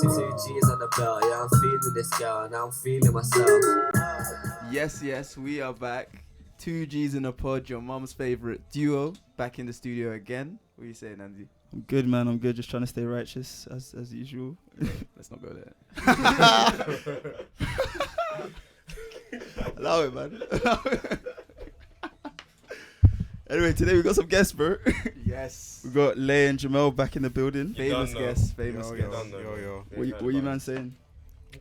Two G's on the belt, yeah, I'm feeling this girl, now I'm feeling myself. Yes, we are back. 2 G's in a pod, your mom's favorite duo, back in the studio again. What are you saying, Andy? I'm good, man. I'm good. Just trying to stay righteous as usual. Let's not go there. Allow it, man. Anyway, today we got some guests, bro. Yes. We got Lé and Jamell back in the building. Famous guests. Yo. What you man saying?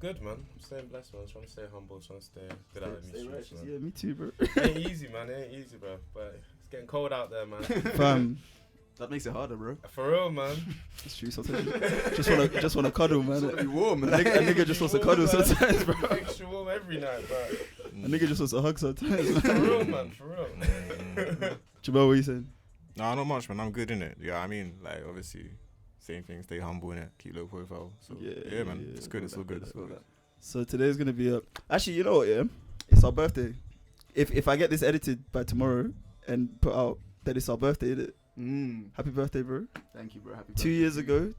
Good, man. I'm staying blessed, man. Trying to stay humble, trying to stay good out of the streets, man. Yeah, me too, bro. It ain't easy, man. It ain't easy, bro. But it's getting cold out there, man. Fam, That makes it harder, bro. For real, man. it's true sometimes. just wanna cuddle, man. Just want to be warm, A man. nigga just wants to cuddle sometimes, bro. Extra warm every night, but A nigga just wants to hug sometimes. for real, man. For real. Jamell, what you saying? No, not much, man. I'm good in it. Yeah, I mean, like, obviously, same thing. Stay humble in it. Keep low profile. So yeah, man. yeah, It's good. It's all good. It's all good. So today's gonna be actually, you know what? Yeah, it's our birthday. If I get this edited by tomorrow and put out, then it's our birthday, innit? Happy birthday, bro. Thank you, bro. Happy 2 years ago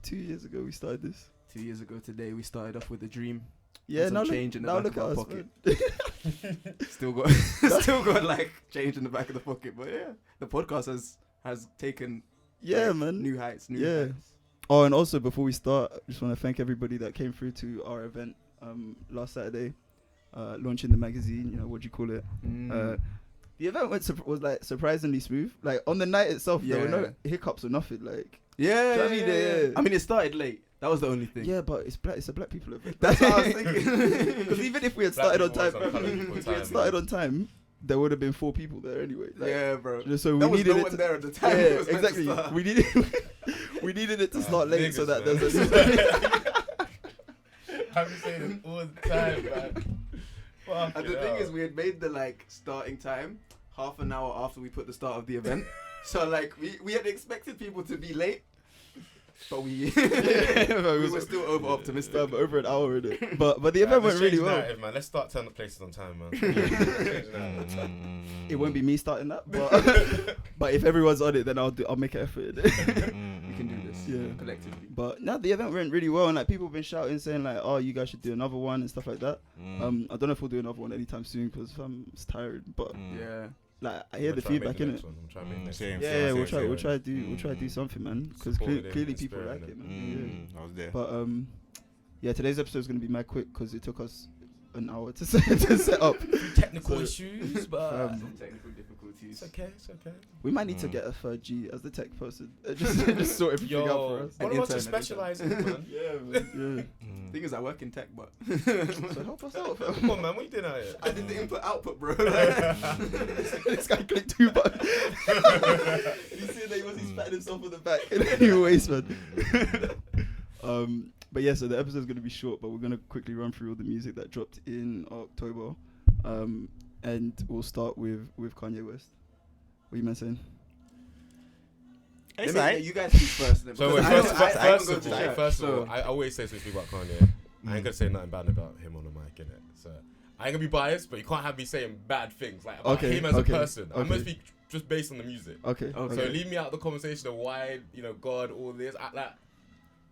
we started this. 2 years ago today, we started off with a dream. Yeah, Some now change in the back look of at our us, pocket. man. Still got like change in the back of the pocket. But yeah, the podcast has taken Yeah, like, man. new heights. Yeah. Oh, and also before we start, I just want to thank everybody that came through to our event last Saturday, launching the magazine. You know, what do you call it? The event was like surprisingly smooth. Like on the night itself, there were no hiccups or nothing. Like Yeah, Do you know what I mean? Yeah. I mean, it started late. That was the only thing. yeah, but it's a black people event. That's what I was thinking. Because even if we had Black started on people time, want some colour people if we had time, started man. on time, there would have been 4 people there anyway. Like, Yeah, bro. So we There was needed no it one to, there at the time. yeah, It was meant to exactly. start. We needed it to start late so Niggas, that man. there's a I've been saying it all the time, man. Fuck And the thing is, we had made the like starting time half an hour after we put the start of the event. So like we had expected people to be late, but we were still over optimistic. over an hour in it. But the event went really well. Man. Let's start turning places on time, man. It won't be me starting that, but if everyone's on it, then I'll make an effort. We can do this Yeah. collectively. But no, the event went really well, and like people have been shouting, saying like, "Oh, you guys should do another one" and stuff like that. I don't know if we'll do another one anytime soon because I'm tired. But Yeah. like I hear the feedback in it. I'm trying to make next Same. one. Yeah, we'll same. try to do something, man. Because Supported it, clearly people inspired like it. it, man. I was there. Yeah. But yeah, today's episode is gonna be mad quick because it took us an hour to set up. Technical So, issues, but Some technical difficulties. it's okay. We might need to get a third G as the tech person. Just sort everything out for Yo, us. one An of us to intern, specialize in, man. Yeah, man. Thing is, I work in tech, but Yeah. So help us out, fam. Come on, man. What you doing out here? I did the input output, bro. This guy clicked 2 buttons. And he said that he was patting himself on the back. Anyways, man. But yeah, so the episode's gonna be short, but we're gonna quickly run through all the music that dropped in October, and we'll start with Kanye West. What you man saying? It's Let me- like, you guys speak first. Then, So because wait, I first haven't gone of to all, chat, first of so- all, I always say something about Kanye. I ain't gonna say nothing bad about him on the mic, innit? So I ain't gonna be biased, but you can't have me saying bad things like about Okay, him as okay, a person. I'm okay. gonna speak just based on the music. Okay. Okay. So leave me out of the conversation of why, God, all this.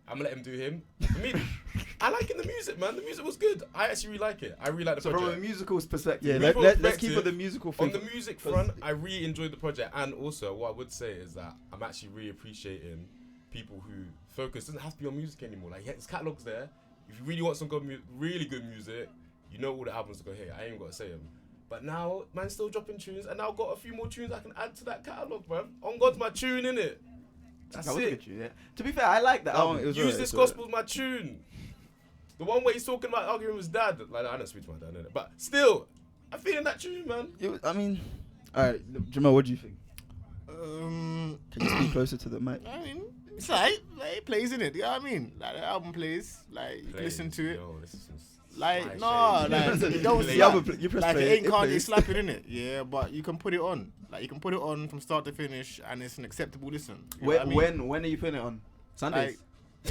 I'm gonna let him do him. For me, I like the music, man. The music was good. I actually really like it. I really like the So from a project. musical perspective, Yeah, Musical let's keep perspective, on the musical thing. On the music front, I really enjoyed the project. And also, what I would say is that I'm actually really appreciating people who focus. It doesn't have to be on music anymore. Like, his catalog's there. If you really want some really good music, you know all the albums to go here. I ain't even got to say them. But now, man's still dropping tunes. And now I've got a few more tunes I can add to that catalog, bro. On God's my tune, innit? That's that was a it. good tune, yeah. To be fair, I like that album. it was Use alright, This it's alright. Gospel's my tune. The one where he's talking about arguing with his dad. Like, I don't speak to my dad, innit? But still, I'm feeling that tune, man. I mean, all right, Jamal, what do you think? um, Can you speak closer to the mic? I mean, it's like it plays in it. You know what I mean? Like the album plays. Like you can listen to it. Yo, this is some Like sly no, shade. like you don't Play. slap. You press Like play, it ain't it Kanye plays. slapping in it. Yeah, but you can put it on. Like you can put it on from start to finish, and it's an acceptable listen. You know what I mean? When are you putting it on? Sundays. Like,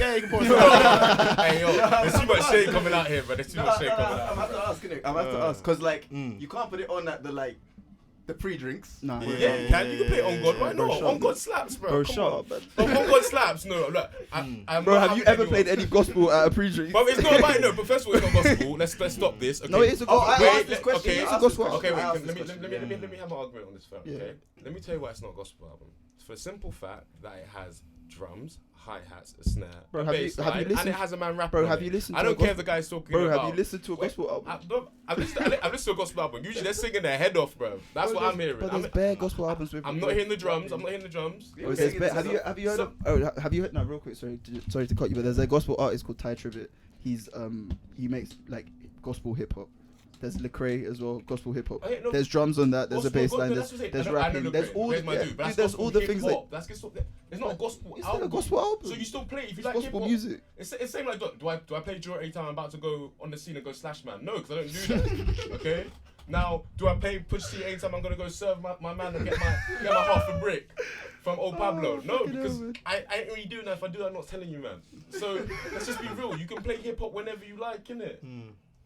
yeah, you can put it on. Hey, yo, there's too much shade coming out here, bro. There's too much shade coming I'm out. have to ask, innit? I'm have to ask, cause like Mm. you can't put it on at the like the pre-drinks. Nah. Yeah, you can play On God. Why Bro, not? shut On up. God slaps, bro. Bro, Come shut on. up, man. On God slaps. No, look. I'm Bro, not have you having ever anyone- played any gospel at a pre-drink? But it's not about but first of all, it's not gospel. Let's stop this. Okay. No, it is a Oh, gospel. I Wait, asked this question. okay. I It's asked a this gospel. question. Okay, I wait. asked Let this me question. let me have an argument on this first. Yeah. Okay. Let me tell you why it's not a gospel album. For the simple fact that it has drums, hi-hats, a snare, Bro, a have you bass line, and listened- it has a man rapping. Bro, on have it. you listened I to a don't care if gospel- the guy's talking Bro, about. have you listened to a gospel album? I've listened to a gospel album. Usually they're singing their head off, bro. That's Bro, what I'm hearing. But there's bare gospel albums with. I'm not hearing the drums. I'm not hearing the drums. Yeah, Oh, we're there's singing bare, this have you as have you heard So- of? Oh, have you heard? No, real quick. Sorry to cut you, but there's a gospel artist called Ty Tribbett. He makes like gospel hip hop. There's Lecrae as well, gospel hip hop. Okay, no, There's drums on that. There's a bass line. That's what I'm There's saying. I know rapping. Lecrae. There's all the There's my dude, but that's there's all the gospel things that. hip-hop. That's gospel. It's not a gospel It's album. not a gospel album. So you still play it if you It's like gospel hip-hop. music. It's same like do I play Joe every time I'm about to go on the scene and go slash man? No, because I don't do that. Okay. Now, do I play Push C anytime I'm gonna go serve my man and get my half a brick from old Pablo? No, fucking because hell, man. I ain't really doing that. If I do that, I'm not telling you, man. So let's just be real. You can play hip hop whenever you like, innit?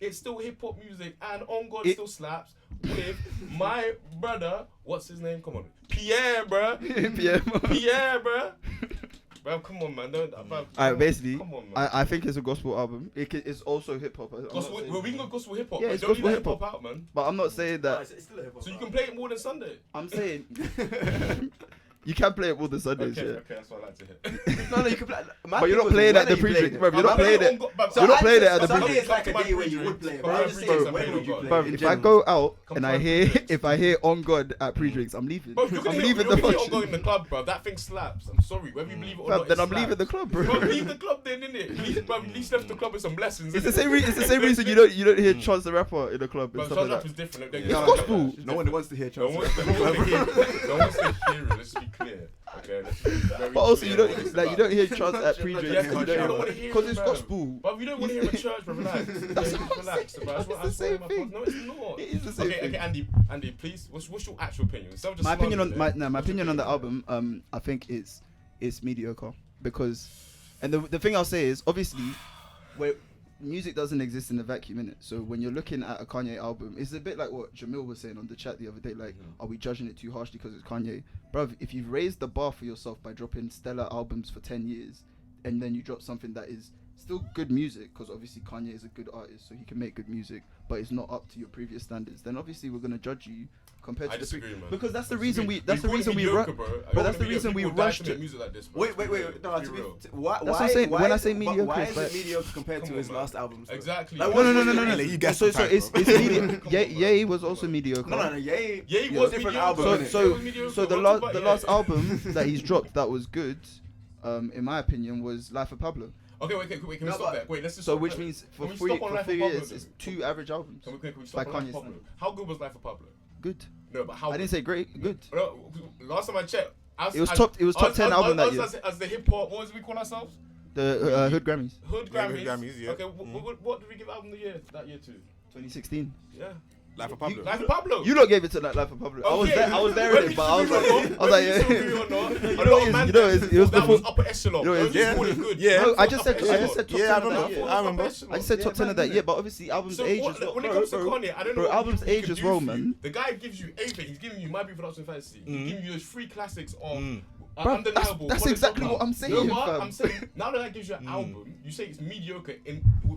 It's still hip hop music, and On God still slaps with my brother. What's his name? Come on, Pierre, bruh. Pierre, bruh. Bro, come on, man. Alright, basically, come on, man. I think it's a gospel album. It's also hip hop. Gospel, well, we can go gospel hip hop. Yeah, but it's don't leave gospel that hip-hop. hip hop out, man. But I'm not saying that. It's still a hip hop. So you can play it more than Sunday. I'm saying you can play it all the Sundays, Okay, yeah. okay, that's what I like to hear. No, you can play. But you're not playing at the pre-drink, bro. You're not playing it. So You're not I playing it just- at the Sunday pre-drink. is like a day where you would play it. But I'm just Bro, saying, when would you bro, play Bro, it? in if I general? go out Come and to I my hear pre-drinks. if I hear On God at pre-drinks, I'm leaving. Bro, you're I'm gonna leaving hear the On God function. in the club, bro. That thing slaps. I'm sorry, whether you believe it or Fam, not. then it I'm leaving slaps. the club, Bro, bro. leave the club then, innit? At least left the club with some blessings. It's the innit? same reason you don't hear Chance the Rapper in the club and But stuff Charles like Rap that. is different. It's gospel. No one wants to hear No Charles. one wants to hear it. No one wants to hear it. Let's be clear. Okay, let's be very But also clear you what don't it's like you about. don't hear Chance at Yeah, pre-drinks because you don't want to hear because it, it's bro. gospel. But you don't want to hear a church, bro. Relax. That's Okay, what I'm relax, saying, bro. That's what it's the I'm same saying. thing. No, it's not. It is the same Okay, thing. Andy, please. What's your actual opinion? Instead of just My opinion on slandering it, my what's your opinion on the album, I think it's mediocre because, and the thing I'll say is obviously, where music doesn't exist in a vacuum, innit? So when you're looking at a Kanye album, it's a bit like what Jamil was saying on the chat the other day. Like, are we judging it too harshly because it's Kanye, bruv? If you've raised the bar for yourself by dropping stellar albums for 10 years, and then you drop something that is still good music, because obviously Kanye is a good artist, so he can make good music, but it's not up to your previous standards, then obviously we're gonna judge you compared I to the disagree, man. because that's the I reason disagree. that's the call it reason we mediocre, ru- bro. but that's the reason we People die rushed to make it. music like this, bro. Wait. Let's be No, real. to be, real. why? That's what I'm saying. When I say why mediocre, is it's it like- mediocre compared to Come his on, last man. albums? though? Exactly. Like, No. You get So some it's time, bro. mediocre. Come on, Ye was also mediocre. No, Ye. Yeah, he Yeah, was different mediocre. album, So innit? He was so mediocre. so the We'll last talk the about last Ye. album that he's dropped that was good, in my opinion, was Life of Pablo. Okay, wait. Can we No, stop but- there? Wait, let's just. So stop which there. means Can for we three stop on for Life of 3 Pablo, years then? it's 2 average albums. Can we by stop on Life Kanye's of Pablo? standard. How good was Life of Pablo? Good. No, but how? I didn't say great. Good. No, last time I checked, It was top 10 album that year. As the hip hop, what do we call ourselves? The Hood Grammys, Hood Yeah, Grammys. Hood Grammys, yeah. Okay, what did we give album the year that year to? 2016. Yeah. Life of Pablo. Life of Pablo. You don't gave it to that Life of Pablo. I was Okay. there in it, but I was like, yeah. You know, it was that before. was upper echelon. You know, it's- Just call it good. Yeah. No, I That just was said upper I just echelon. said top Yeah, 10 I of that remember. year. I remember. I just said top 10 of that year, but obviously albums So age what, as well. when it comes to Kanye, I don't know. bro, what albums he age can as do well, for you. man. The guy gives you everything. He's giving you My Beautiful Dark Twisted Fantasy. He's giving you those 3 classics on. Bro, Undeniable. that's What exactly is what I'm You saying, know what? fam. I'm saying now that gives you an album, you say it's mediocre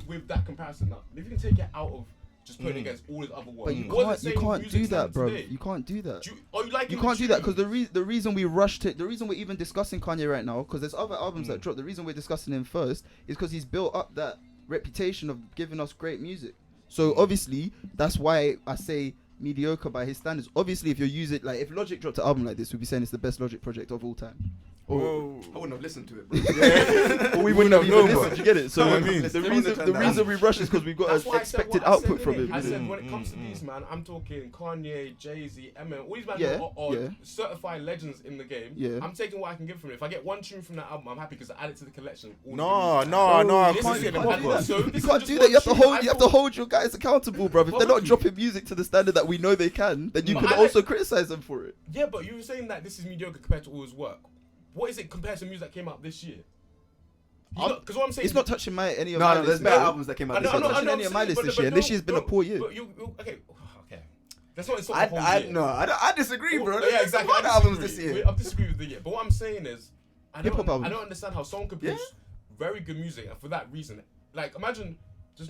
with that comparison. Now, if you can take it out of just putting it against all his other work, But you what can't is it you saying can't music do that, stands bro. today? You can't do that. You like You him can't do that because too. the reason we rushed it, the reason we're even discussing Kanye right now, because there's other albums that dropped. The reason we're discussing him first is because he's built up that reputation of giving us great music. So obviously that's why I say mediocre by his standards. Obviously, if you're using like if Logic dropped an album like this, we'd be saying it's the best Logic project of all time. Whoa. I wouldn't have listened to it, bro. Or we wouldn't have even known, bro. listened. You get it? So No, I mean, the reason we rush is because we've got That's an why I said expected what I said, output from innit? him. I said when it comes to these, man, I'm talking Kanye, Jay-Z, Eminem, all these men Yeah, are yeah. certified legends in the game. Yeah. I'm taking what I can give from it. If I get one tune from that album, I'm happy because I add it to the collection. All No, the no, no. I This can't is- see it. and do that. also, You this is can't just do one that. You have to tune. hold. I You have to thought- hold your guys accountable, bro. If What they're not would you? dropping music to the standard that we know they can, then you But can I also like- criticize them for it. Yeah, but you were saying that this is mediocre compared to all his work. What is it compared to music that came out this year? Because what I'm saying It's not touching any of No, my there's lists. better bro. albums that came I out know, this I year. know, touching any of my lists this year, and this year's been a poor year. But okay. That's not insult the whole year. No, I disagree, bro. Yeah, exactly. There's albums this year. I disagree with the year. But what I'm saying is, I Hip-hop don't albums. understand how someone could produce very good music, and for that reason, like imagine,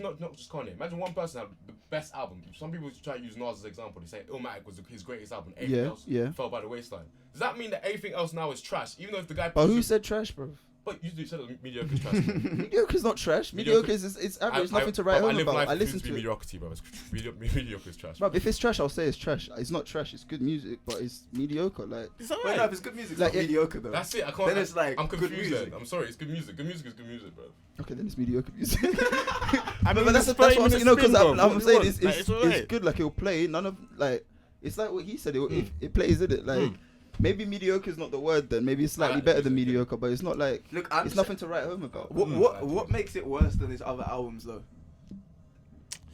not just Kanye. Imagine one person had the best album. Some people try to use Nas as an example. They say Illmatic was his greatest album. Everything else fell by the wayside. Does that mean that everything else now is trash? Even though if the guy. But who said trash, bro? But you said it mediocre is trash. Mediocre's not trash. Mediocre is it's average. It's nothing to write home about. I listen to it. Mediocrity, bro. Mediocre is trash. Bro, if it's trash, I'll say it's trash. It's not trash. It's good music, but it's mediocre. Like, Well, no, if it's good music, it's not mediocre though. That's it. I can't. Then it's like I'm confused. good music. I'm sorry. It's good music. Good music is good music, bro. okay, then it's mediocre music. I mean, but that's it's what I'm playing saying. in the Because spin, bro. I'm What saying do you it's want? Like, it's alright. it's good. Like it'll play. None of like it's like what he said. It plays in it. Like maybe mediocre is not the word. Then maybe it's slightly better than mediocre, but it's not like it's nothing to write home about. What makes it worse than his other albums though?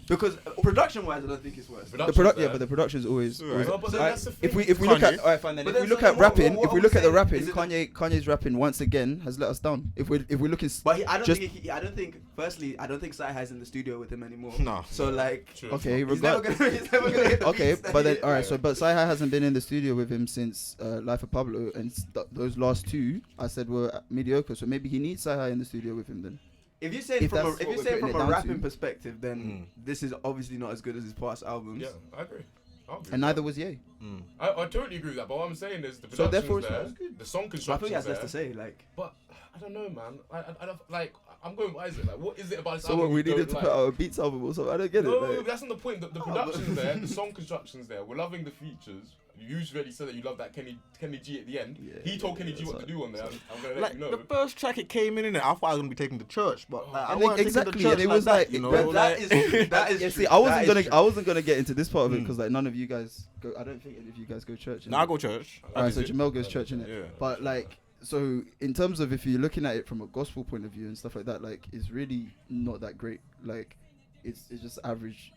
Because production-wise, I don't think it's worse. But the production is always. Right. No, but then that's the If thing. we look at alright, fine then. But If we then look so at what- rapping, what if we are look we at the saying? rapping, Is it Kanye's rapping once again has let us down. If we're looking, But I don't just- think. I don't think. Firstly, I don't think Sci-Hi's in the studio with him anymore. No. So like, True. okay, he's never gonna hit the okay, beats but then that all right. So, but Sci-Hi hasn't been in the studio with him since Life of Pablo, and those last two I said were mediocre. So maybe he needs Sci-Hi in the studio with him then. If you say If from that's what we're from putting it a down rapping to. perspective, then this is obviously not as good as his past albums. Yeah, I agree. And neither was Ye. I totally agree with that. But what I'm saying is the So production's therefore it's there, not as good. the song So I construction's think he has there. less to say. Like, But I don't know, man. I don't like. I'm going. What is it like? What is it about this So album? what, we you needed don't to put like? out a Beats album or something? I don't get it. No, Like, that's not the point. The production's there, the song construction's there. We're loving the features. You already said that you love that Kenny G at the end. Yeah, he told Kenny G that's what to do on there. I'm gonna let Like you know. the first track it came in it, I thought I was gonna be taking the church, but like, I And wasn't exactly, taking the church and it was like- you know, but that is yeah, see, true. I That is true. wasn't gonna get into this part of it because like none of you guys go. I don't think any of you guys go church. Now I go church. Alright, so did. Jamel goes church in it. Yeah. But like, so in terms of if you're looking at it from a gospel point of view and stuff like that, like it's really not that great. Like, it's just average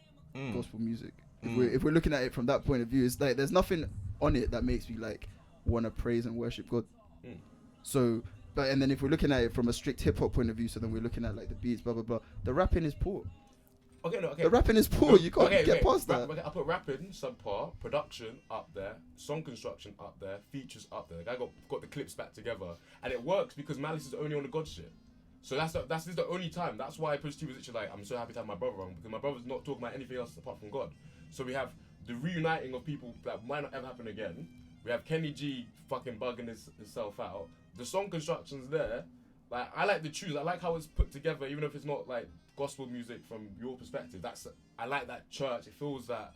gospel music. If we're looking at it from that point of view, it's like there's nothing on it that makes me like want to praise and worship God. So, but and then if we're looking at it from a strict hip hop point of view, so then we're looking at like the beats, blah blah blah. The rapping is poor. Okay. The rapping is poor. You can't get past that. Okay, I put rapping subpar, production up there, song construction up there, features up there. The guy got the clips back together, and it works because Malice is only on the God shit. So that's the only time. That's why Push T was literally like, I'm so happy to have my brother on because my brother's not talking about anything else apart from God. So we have the reuniting of people that might not ever happen again. We have Kenny G fucking bugging himself out. The song construction's there. Like, I like the tunes. I like how it's put together, even if it's not like gospel music from your perspective. I like that church. It feels that,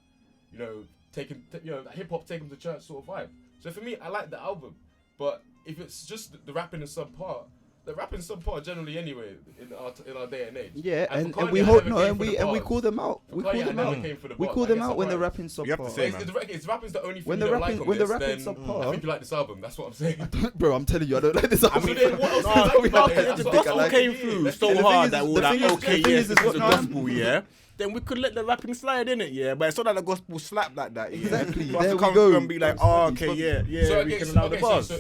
you know, that hip hop taking to church sort of vibe. So for me, I like the album. But if it's just the rapping and subpart, the rapping subpart generally anyway in our day and age. Yeah, and and for Kanye, we I hold never no, came and for the we bars. call them out. For We Kanye, call I them never out. came for the We bars. call I them get out when the surprised. rapping You have to subpar. say, But if rapping's the only thing When you the don't rapping- like on when the this, rapping's then subpar- I think you like this album. That's what I'm saying. Bro, I'm telling you, I don't like this I album. mean, So then what else no, do you like we about have it? to- That's the what I gospel like. came through The so thing hard is- that the we're like, thing is- okay, the thing yes, is this is what- the no, gospel, yeah. Then we could let the rapping slide in it, yeah. But it's not that the gospel slap like that, yeah. Exactly, For us there to we come go. through and be like, oh, okay, yeah, So, we can allow the bars. So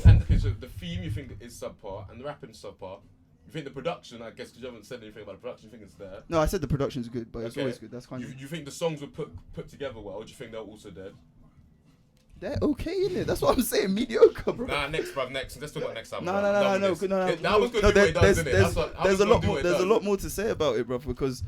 the theme you think is subpar and the rapping is subpar. You think the production, I guess, because you haven't said anything about the production, you think it's there. No, I said the production's good, but it's Okay. always good. That's kind of You think the songs were put together well? Or do you think they're also dead? they're okay in it. That's what I'm saying. Mediocre, bro. Nah, next, bruv, next. Let's talk about next album. No, bruv. no, I'm no, done no, with this. no, no. The album's gonna do what it does, innit? That's what- There's a album's gonna lot do more. what it There's a does. lot more to say about it, bro. Because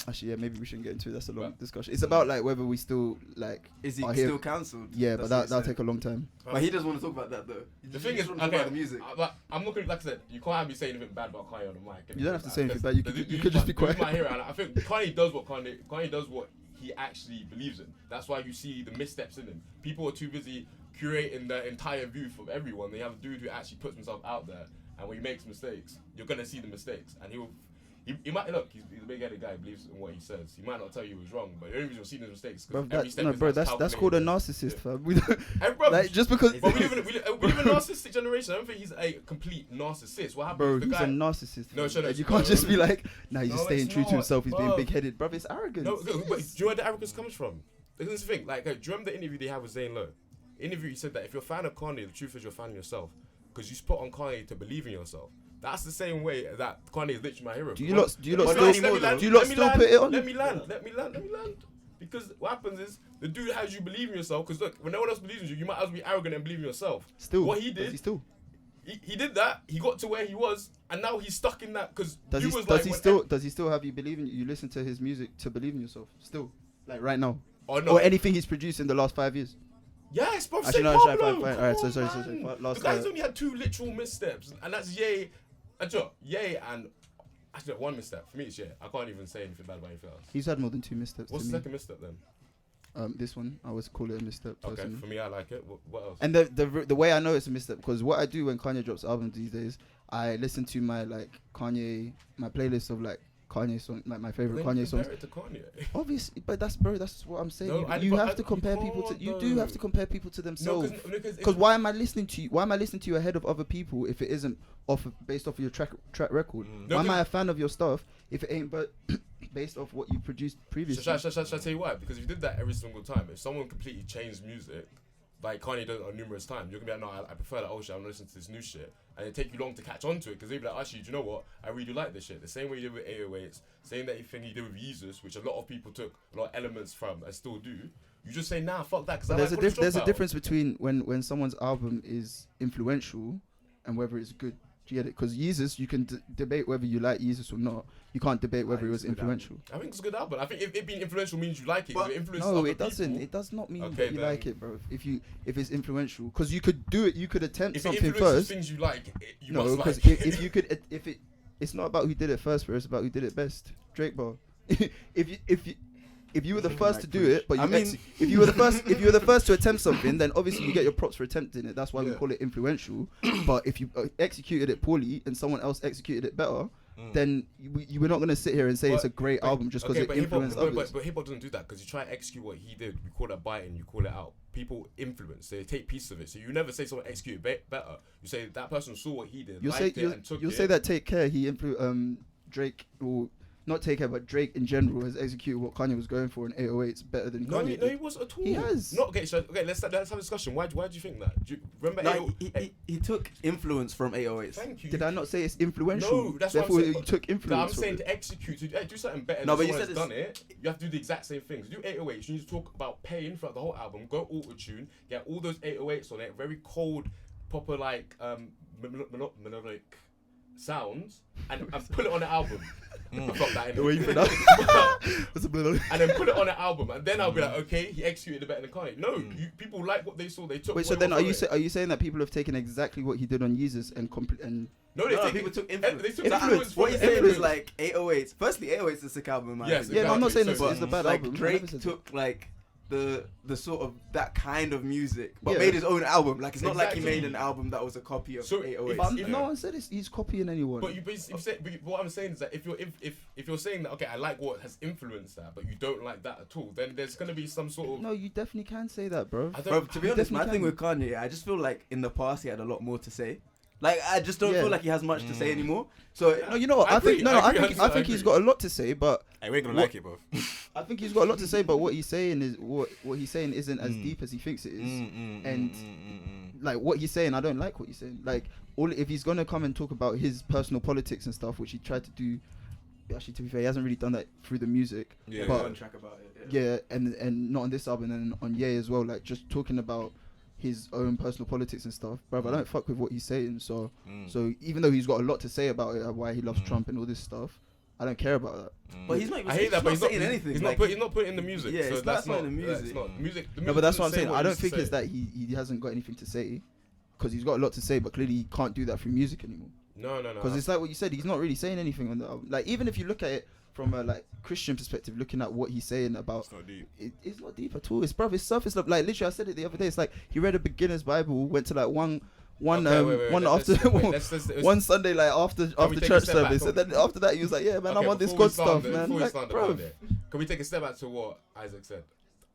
actually, yeah, maybe we shouldn't get into it. That's a long But- discussion. It's about like whether we still like. Is he are here- still cancelled? Yeah, but That's what that'll he take said. a long time. But he doesn't want to talk about that though. The thing is, talk okay, about the music. but I'm not gonna, like I said, you can't have me saying anything bad about Kanye on the mic. You don't have to say anything Because bad. You the could just be quiet. My hero, and I think Kanye does what Kanye does what he actually believes in. That's why you see the missteps in him. People are too busy curating the entire view from everyone. They have a dude who actually puts himself out there, and when he makes mistakes, you're gonna see the mistakes, and he might look. He's a big-headed guy. He believes in what he says. He might not tell you he was wrong, but the only reason you're seeing his mistakes Bro, because every step is that's called a calculated. narcissist, Yeah. fam. We don't, Hey, bro, like just because, but we live in a narcissistic generation. I don't think he's a complete narcissist. What happens bro, if the he's guy... a narcissist. No, fam. shut up. Like, you can't just be like, nah, he's just No, staying it's true to not, himself. He's being bro. big-headed, bro. It's arrogance. No, but do you know where the arrogance comes from? This is the thing. Like, do you remember the interview they had with Zane Lowe? Interview, he said that if you're a fan of Kanye, the truth is you're a fan of yourself. Because you spot on Kanye to believe in yourself. That's the same way that Kanye is literally my hero. Do you lot But still let me land. put it on? Let me land. Because what happens is the dude has you believe in yourself. Because look, when no one else believes in you, you might as well be arrogant and believe in yourself. Still, what he did, he did that. He got to where he was, and now he's stuck in that. Because does he still have you believe in you? Listen to his music to believe in yourself still, like right now, or anything he's produced in the last 5 years. Yes, bro. Actually, no, Pablo. fine. All right, sorry. The guy's only had 2 literal missteps, and that's Ye. Ye and actually 1 misstep. For me, it's Ye. I can't even say anything bad about anything else. He's had more than 2 missteps. What's the second misstep then? This one, I would call it a misstep. Okay, personally. for me, I like it. What else? And the way I know it's a misstep, because what I do when Kanye drops albums these days, I listen to my my playlist of Kanye song, like my favorite Kanye songs. It to Kanye. Obviously, but that's what I'm saying. No, you have to compare people to. You do have to compare people to themselves. Because why am I listening to you? Why am I listening to you ahead of other people if it isn't based off of your track record? Why am I a fan of your stuff if it ain't but based off what you produced previously? Shall I tell you why? Because if you did that every single time, if someone completely changed music, like Kanye does on numerous times, you're gonna be like, no, I prefer that old shit. I'm gonna listen to this new shit, and it take you long to catch on to it because they'll be like, actually, do you know what? I really like this shit. The same way you did with 808s, same thing you did with Yeezus, which a lot of people took a lot of elements from and still do. You just say, nah, fuck that. Because there's a difference between when someone's album is influential and whether it's good. Do you get it? Because Yeezus, you can debate whether you like Yeezus or not. You can't debate whether it was influential. I think it's a good album. I think if it being influential means you like it. But no, it doesn't. People, it does not mean okay, that you like it, bro. If it's influential, because you could do it. You could attempt something if it first. Things you like, you no, must like. because if you could, it's not about who did it first, bro. It's about who did it best. Drake, bro. If you were the first to do it, but if you were the first to attempt something, then obviously you get your props for attempting it. That's why we call it influential. But if you executed it poorly and someone else executed it better, then you were not going to sit here and say it's a great album just because it influenced others. But hip hop doesn't do that because you try to execute what he did. We call that biting. You call it out. People influence. They take pieces of it. So you never say someone executed better. You say that person saw what he did, you'll say that Take Care. He Drake or. Not Take Care, but Drake in general has executed what Kanye was going for in 808s better than Kanye. No, he wasn't at all. He has. Let's have a discussion. Why do you think that? Do you remember? He took influence from 808s. Thank you. Did I not say it's influential? No, that's therefore what I'm saying. You took influence. I'm saying to execute, to do something better. No, than but you someone said that's done it. You have to do the exact same things. Do 808s. You need to talk about pain throughout the whole album. Go auto tune. Get all those 808s on it. Very cold, proper melodic sounds, and put it on the album. Drop that in. The way you put that. And then put it on an album, and then I'll be like, okay, he executed it better than Kanye. No, people like what they saw. They took. Wait, so then are you saying that people have taken exactly what he did on Yeezus and no, people took influence. They took influence. What you're saying is like 808s. Firstly, 808s is a sick album, man. Yes, yeah, I'm not saying it's a bad like album. Drake took like the sort of that kind of music, but made his own album. Like it's not like he made an album that was a copy of 808s. No one said he's copying anyone. But what I'm saying is that if you're saying that, okay, I like what has influenced that, but you don't like that at all, then there's gonna be some sort of. No, you definitely can say that, bro. Bro, to be honest, my thing with Kanye, I just feel like in the past he had a lot more to say. Like I just don't feel like he has much to say anymore. So no, you know what? I think he's got a lot to say, but we're gonna like it, bro. I think he's got a lot to say, but what he's saying is what he's saying isn't as deep as he thinks it is. And like what he's saying, I don't like what he's saying. Like if he's gonna come and talk about his personal politics and stuff, which he tried to do. Actually, to be fair, he hasn't really done that through the music. Yeah, but one track about it. Yeah, and not on this album, and on Ye as well. Like just talking about his own personal politics and stuff, bruv. I don't fuck with what he's saying. So even though he's got a lot to say about it, why he loves Trump and all this stuff, I don't care about that. But he's not. I hate that, but he's not saying anything. He's not putting it in the music. Yeah, so that's not in the music. Music. No, but that's what I'm saying. I don't think it's that he hasn't got anything to say, because he's got a lot to say, but clearly he can't do that through music anymore. No. Because it's like what you said. He's not really saying anything on the album. Like even if you look at it from a Christian perspective, looking at what he's saying about, it's not deep. It's not deep at all. It's surface level. Like literally, I said it the other day. It's like he read a beginner's Bible, went to one Sunday after church service, and then after that he was like, yeah, man, I want this God stuff, man. Bro, can we take a step back to what Isaac said?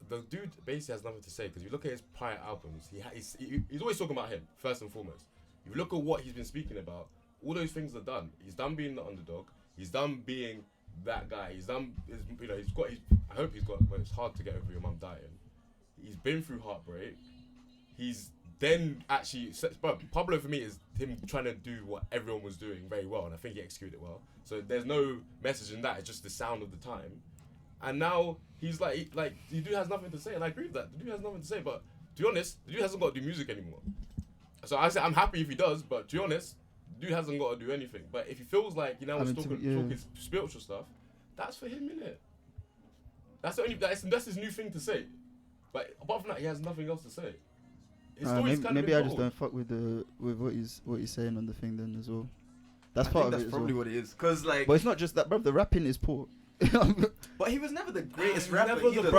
The dude basically has nothing to say because you look at his prior albums, he's always talking about him first and foremost. If you look at what he's been speaking about, all those things are done. He's done being the underdog. He's done being that guy. He's done. I hope he's got. Well, it's hard to get over your mum dying. He's been through heartbreak. He's then actually. But Pablo for me is him trying to do what everyone was doing very well, and I think he executed it well. So there's no message in that. It's just the sound of the time. and now he's like the dude has nothing to say, and I agree with that. The dude has nothing to say, but to be honest, the dude hasn't got to do music anymore. So I say I'm happy if he does, but to be honest, the dude hasn't got to do anything. But if he feels like talking spiritual stuff, that's for him, innit? That's his new thing to say. But apart from that, he has nothing else to say. Maybe I just don't fuck with what he's saying on the thing then as well. That's part of it. That's probably what it is. Cause like, but it's not just that, bro. The rapping is poor. But he was never the greatest rapper Never either.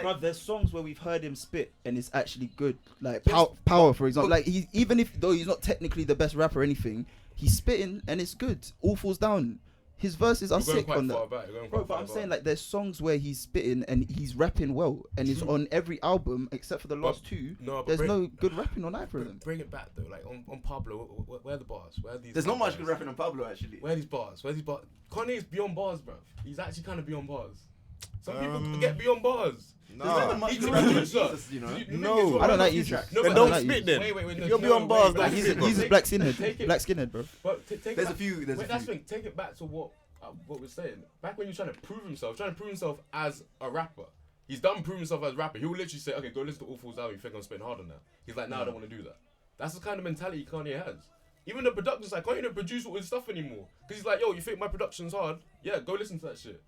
Bro, there's songs where we've heard him spit and it's actually good. Like Power, for example. Like even though he's not technically the best rapper or anything, he's spitting and it's good. All Falls Down. His verses are sick on that. Bro, but I'm saying like there's songs where he's spitting and he's rapping well and it's on every album except for the last two. There's no good rapping on either of them. Bring it back though, like on Pablo, where are the bars? Where are these? There's not much good rapping on Pablo actually. Where are these bars? Kanye is beyond bars, bruv. He's actually kind of beyond bars. Some people get beyond bars. No, he's a producer, you know. No, I don't like you. No, then don't spit then. Wait, You're beyond bars. Like, he's a black skinhead. Black skinhead, bro. But There's a few. That's the thing. Take it back to what we're saying. Back when you're trying to prove himself as a rapper. He's done proving himself as a rapper. He will literally say, okay, go listen to All Falls Down. You think I'm spitting hard on that? He's like, nah, I don't want to do that. That's the kind of mentality Kanye has. Even the production side, Kanye don't produce all his stuff anymore. Because he's like, yo, you think my production's hard? Yeah, go listen to that shit.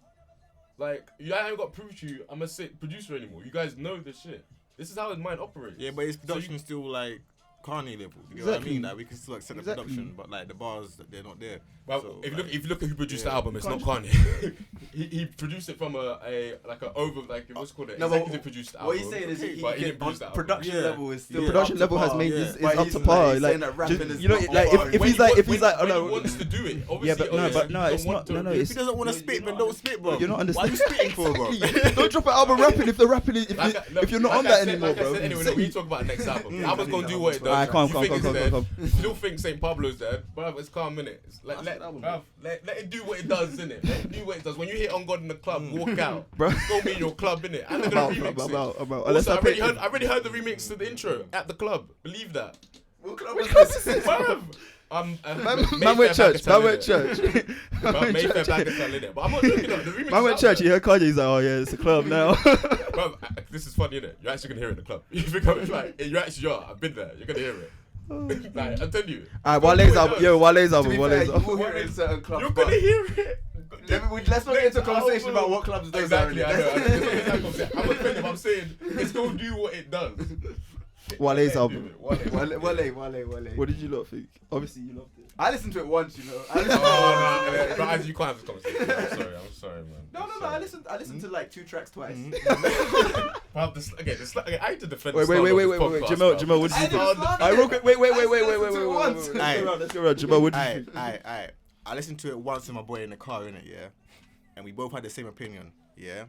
Like, I ain't got to prove to you I'm a sick producer anymore. You guys know this shit. This is how his mind operates. Yeah, but his production is still like Kanye level. You know what I mean? Like we can still accept the production, but like the bars, they're not there. Well, so, if you look at who produced the album, it's not Kanye. he produced it from what's it called, executive produced album. What he's saying is he didn't produce the production level is still production level has made is up to par. Like you know, like if he's like oh no, he wants to do it. Yeah, but no, it's not. No, if he doesn't want to spit, then don't spit, bro. You're not understanding. Why are you spitting for, bro? Don't drop an album rapping if the rapping is if you're not on that anymore, bro. Anyway, we talk about next album. The album's gonna do what it does. Alright, calm. Still think St. Pablo's there, but it's calm, innit? Let it do what it does, innit? Let it do what it does. When you hit On God in the club, walk out. Bro. It's gonna be in your club, innit? And they're gonna remix it. Also, I already heard the remix to the intro at the club. Believe that. What club was this? Man went church. Mayfair Bagatelle, innit? But I'm not looking at the remix. Man went church. He heard Kanye. He's like, oh yeah, it's a club now. Bro, this is funny, innit? You're actually gonna hear it in the club. You think I'm like, you actually are. I've been there. You're gonna hear it. Like, I tell you. Wale's album. Wale's album. You will hear it in certain clubs. You're gonna hear it. Let's not get into a conversation about what clubs those exactly, are. I'm saying it's gonna do what it does. Wale's album. Wale. What did you lot think? Obviously, you loved it. I listened to it once, you know. But you can't have this conversation. I'm sorry, man. No. I listened to like 2 tracks twice. Okay, I had to defend. Wait. Jamell, what did you think? Real quick. Wait. Let's go around. Jamell, what did you think? I listened to it once with my boy in the car, innit, yeah? And we both had the same opinion, yeah?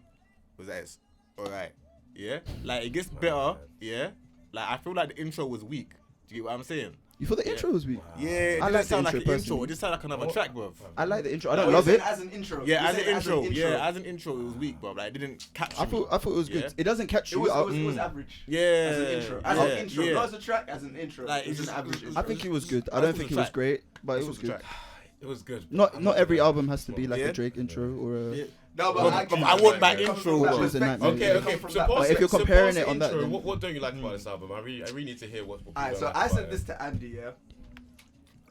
Was that it's alright, yeah? Like, it gets better, yeah? Like, I feel like the intro was weak. Do you get what I'm saying? You thought the intro was weak? Yeah, it didn't sound like an intro. It just sounded like another track, bro. I like the intro. I don't love it. As an intro. Yeah, as an intro. Yeah, as an intro, it was weak, bro. Like, it didn't catch me. I thought it was good. It doesn't catch you. It was average. Yeah. As an intro. Not as a track, as an intro. Like, it's just average. I think it was good. I don't think it was great, but it was good. It was good. Not every album has to be like a Drake intro or a... No, but I want that intro. Okay. So if you're comparing it on that, then... what don't you like about this album? I really need to hear what. Alright, so I said this to Andy. Yeah,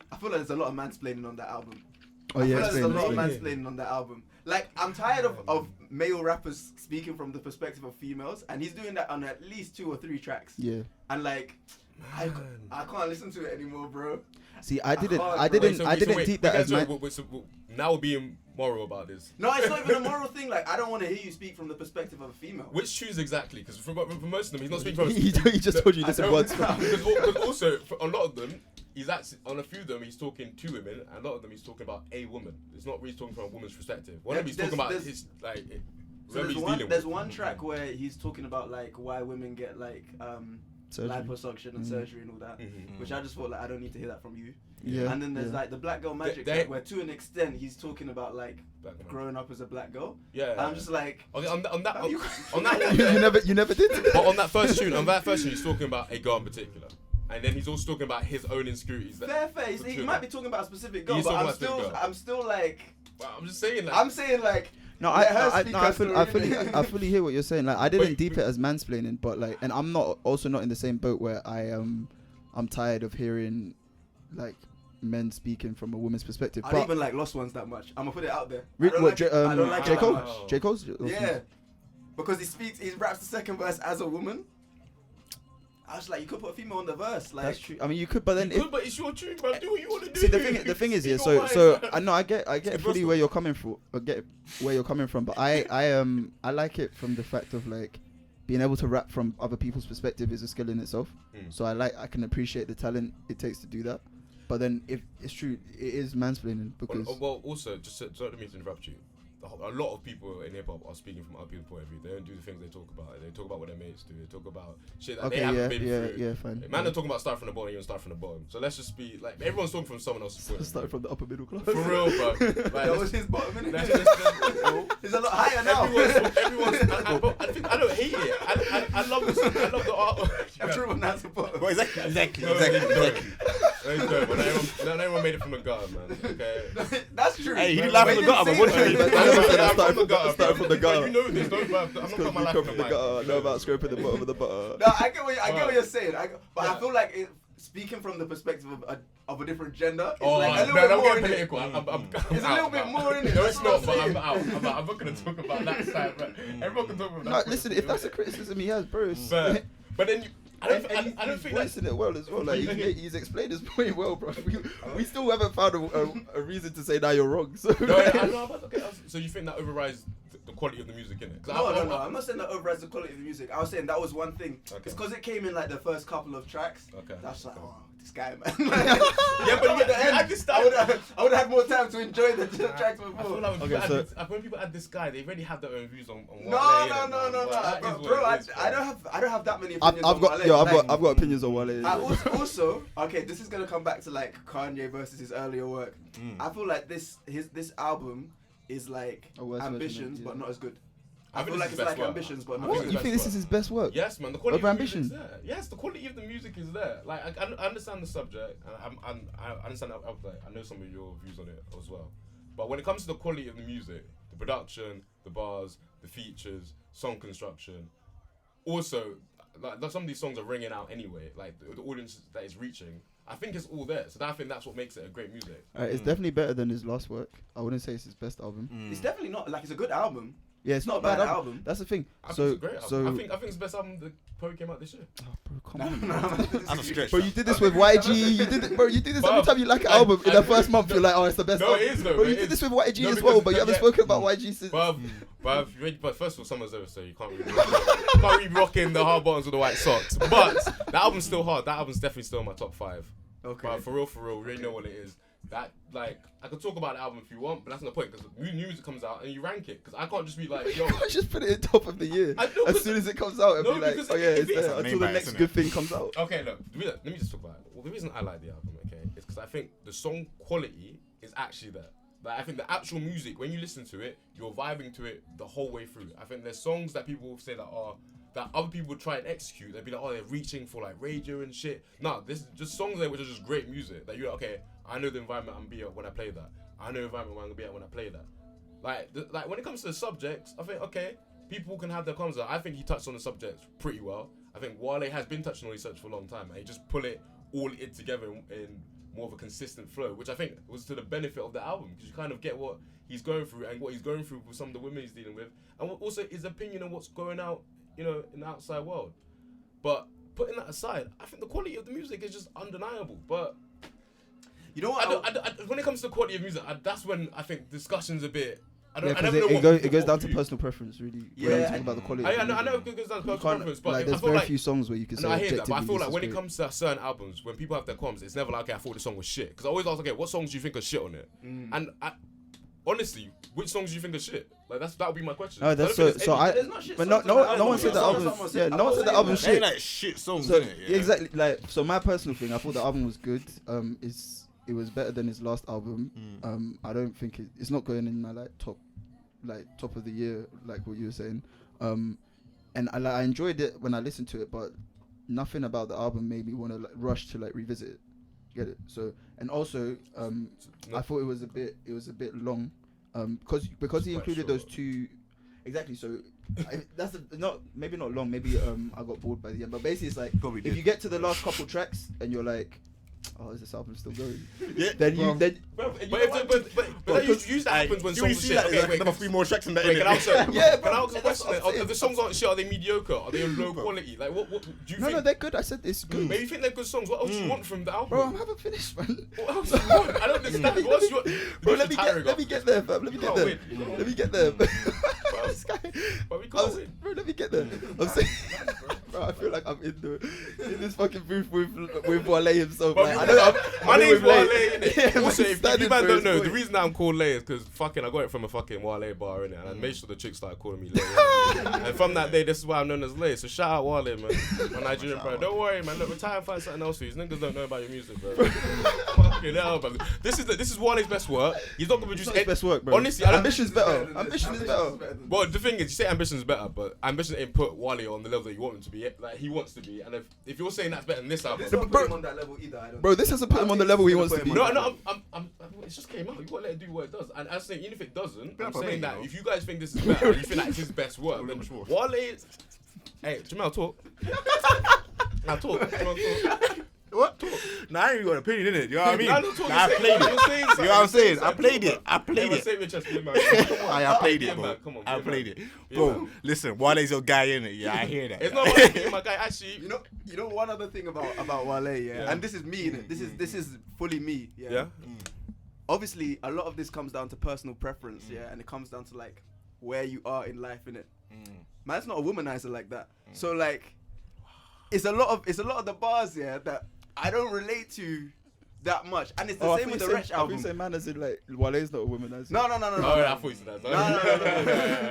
I feel like there's a lot of mansplaining on that album. There's a lot of mansplaining on that album. Like, I'm tired of male rappers speaking from the perspective of females, and he's doing that on at least 2 or 3 tracks. Yeah. And like, I can't listen to it anymore, bro. See, I didn't deep that as much. Now we're being moral about this. No, it's not even a moral thing. Like, I don't want to hear you speak from the perspective of a female. Which tunes exactly? Because for most of them, he's not speaking from. He just told you this once. Because also, for a lot of them, he's actually on a few of them. He's talking to women, and a lot of them he's talking about a woman. It's not really talking from a woman's perspective. One of them he's talking about his like. So there's one track where he's talking about like why women get like liposuction and surgery and all that, which I just thought like I don't need to hear that from you. Yeah. And then there's like the Black Girl Magic track where to an extent he's talking about like growing up as a black girl. Yeah. I'm just like on that you never did. But on that first tune, he's talking about a girl in particular. And then he's also talking about his own insecurities. Fair. He might be talking about a specific girl, but I'm still like. Well, I'm just saying like. I'm saying like. No, I fully hear what you're saying. Like, I didn't deep it as mansplaining, but like, and I'm not in the same boat where I'm tired of hearing like men speaking from a woman's perspective. I don't even like Lost Ones that much. I'm gonna put it out there. I don't like J. Cole? J. Cole's? Yeah, because he raps the second verse as a woman. I was like, you could put a female on the verse. Like, that's true. I mean, you could, but then but it's your tune, bro. Do what you want to do. See, the thing is, yeah. So I know I get fully where you're coming from. But I like it from the fact of like being able to rap from other people's perspective is a skill in itself. So I can appreciate the talent it takes to do that. But then if it's true, it is mansplaining because. Well, also just don't mean to interrupt you. A lot of people in hip hop are speaking from other people's point of view. They don't do the things they talk about. They talk about what their mates do. They talk about shit that they haven't been through. Yeah, fine. Man, they're talking about start from the bottom. You don't start from the bottom. So let's just be like everyone's talking from someone else's point. Start from the upper middle class. For real, bro. Like, that was his bottom, innit? It's a lot higher now. Everyone's. I don't hate it. I love the art. Everyone has a bottom. Well, exactly. Not everyone made it from the gutter, man. Okay. That's true. Hey, you laugh from the gutter, but what do you mean? Start from the gutter. You know this, don't laugh. I'm not putting my life in the mic. I know about scraping the bottom of the butter. No, I get what you're saying. But I feel like speaking from the perspective of a different gender, it's like a little bit more in it. It's a little bit more in it. No, it's not. But I'm out. I'm not going to talk about that side. But everyone can talk about that. No, listen, if that's a criticism he has, bro. But then. I don't think he's voicing it well as well. Like he's explained his point well, bro. We still haven't found a reason to say now you're wrong. So so you think that overrides the quality of the music, innit? No. I'm not saying that overrides the quality of the music. I was saying that was one thing. It's because it came in like the first couple of tracks. Okay. That's like, oh, this guy, man. Yeah, but at the end, I would have had more time to enjoy the tracks before. I feel like when people add this guy, they already have their own views on No. Bro, I don't have that many opinions on Wale. I've got opinions on Wale. Also, okay, this is gonna come back to like Kanye versus his earlier work. I feel like this album is like Ambitions, but not as good. I feel like it's like Ambitions, but not as What? good. You think this is his best work? Yes, man. The quality Over of the music is Ambition? there. Yes, the quality of the music is there. Like I understand the subject, and I understand. I know some of your views on it as well. But when it comes to the quality of the music, the production, the bars, the features, song construction, also like some of these songs are ringing out anyway. Like the audience that is reaching. I think it's all there. So I think that's what makes it a great music. It's definitely better than his last work. I wouldn't say it's his best album. It's definitely not. Like, it's a good album. Yeah, it's not a bad album. That's the thing. I think it's a great album. I think it's the best album that probably came out this year. Oh, bro, come on. That's a stretch. Bro, you did this with YG. You did this every time you like an album. In the first month, you're like, oh, it's the best album. No, it is though. Bro, you did this with YG as well, but you haven't spoken about YG since. But first of all, summer's over, so you can't really rocking the hard bottoms with the white socks. But the album's still hard. That album's definitely still in my top 5. Okay. But for real, we really know what it is. That, like, I could talk about the album if you want, but that's not the point, because new music comes out and you rank it. Because I can't just be like, yo. You can't just put it in top of the year. As soon as it comes out, and be like, oh yeah, it's there until the next good thing comes out. Okay, look, let me just talk about it. Well, the reason I like the album, okay, is because I think the song quality is actually there. Like, I think the actual music, when you listen to it, you're vibing to it the whole way through. I think there's songs that people say that other people would try and execute. They'd be like, oh, they're reaching for like radio and shit. No, this is just songs there which are just great music. That you're like, okay, I know the environment I'm gonna be at when I play that. I know the environment I'm gonna be at when I play that. Like when it comes to the subjects, I think, okay, people can have their comments. I think he touched on the subjects pretty well. I think Wale has been touching on these subjects for a long time, and he just put it all together in more of a consistent flow, which I think was to the benefit of the album, because you kind of get what he's going through and what he's going through with some of the women he's dealing with, and also his opinion on what's going out, you know, in the outside world. But putting that aside, I think the quality of the music is just undeniable. But you know what? When it comes to the quality of music, that's when I think discussion's a bit. It goes down to personal preference, really. Yeah, talk about the quality. I know it goes down to personal preference, but like, there's very few songs where you can say. I hear that, but I feel like when it comes to certain albums, when people have their qualms, it's never like, okay, I thought the song was shit. Because I always ask, okay, what songs do you think are shit on it? And honestly, which songs do you think are shit? Like that would be my question. No, that's but no one said the album. Yeah, no one said the album shit. Like shit songs, so, innit? Yeah, exactly. Like, so my personal thing, I thought the album was good. It was better than his last album. I don't think it's not going in my top of the year, like what you were saying. And I enjoyed it when I listened to it, but nothing about the album made me want to rush to revisit it. Get it? So, and also, I thought it was a bit long. Because he Quite included those short. two. Exactly. So that's not long. Maybe I got bored by the end. But basically, it's like Probably if did. you get to the last couple tracks and you're like, oh, is this album still going? Yeah, Then bro. But that usually happens when you songs are see shit. that Okay, there's wait, another 3 more tracks in that. Wait, can I innit? ask Yeah, can I ask a that's question? what I'm saying. If the songs aren't shit, are they mediocre? Are they low quality? Like, what do you No, think? no, they're good. I said it's good. Maybe you think they're good songs. What else do you want from the album? Bro, I haven't finished, man. What else do you want? I don't understand. What else do you want? Bro, You're let me tiring get us. there, fam. Let me get can't there. win. You can't Let me get there. Bro, This guy. but we can't win. Bro, let me get there. I'm saying, bro, I feel like I'm in this fucking booth with Wale himself. But Like, we- I know My I'm name's with Lé. Wale, innit? Yeah, man, Also, if you standing man for don't his know, the point. reason I'm called Lé is because fucking I got it from a fucking Wale bar, innit? And I made sure the chicks started calling me Lé. innit? And from that day, this is why I'm known as Lé. So shout out Wale, man. My Nigerian brother. Don't worry, man. Look, retire and find something else for you. These niggas don't know about your music, bro. Fucking hell, bro. This is Wale's best work. He's not gonna produce It's not his best work, bro. Honestly, I don't- Ambition's better. Ambition is better. Well, the thing is, you say Ambition is better, but Ambition ain't put Wale on the level that you want him to be. Like he wants to be, and if you're saying that's better than this album, It's not put him on that level either. I don't Bro, this hasn't put him on the level he wants to be. no, it just came out. You gotta let it do what it does. And I'm saying, even if it doesn't, I'm for me, saying that though. if you guys think this is better, and you think that's his best work, then sure. Wale is. Hey, Jamell, talk. Now talk. Jamell, talk. What? Nah, I ain't even got an opinion in it. You know what I mean? Nah, don't talk, Nah, I you're played saying- it. you're saying You know what I'm something, saying? you're I saying played it. something. I played Hey, it. save your chest, be a man. I played Be a it, bro. man, come on, I be a played man. it. Be a Bro, man. listen, Wale's your guy in it. Yeah, I hear that. It's not about my guy. Actually, You know one other thing about Wale, yeah? And this is me, innit? This is fully me, yeah. yeah. Obviously, a lot of this comes down to personal preference, yeah, and it comes down to like where you are in life, innit? Man's not a womanizer like that. So like, it's a lot of the bars, yeah, that I don't relate to that much, and it's the same with the Wretch album. You say man as in like Wale's not a woman. No. Oh, yeah, I thought you said that. No.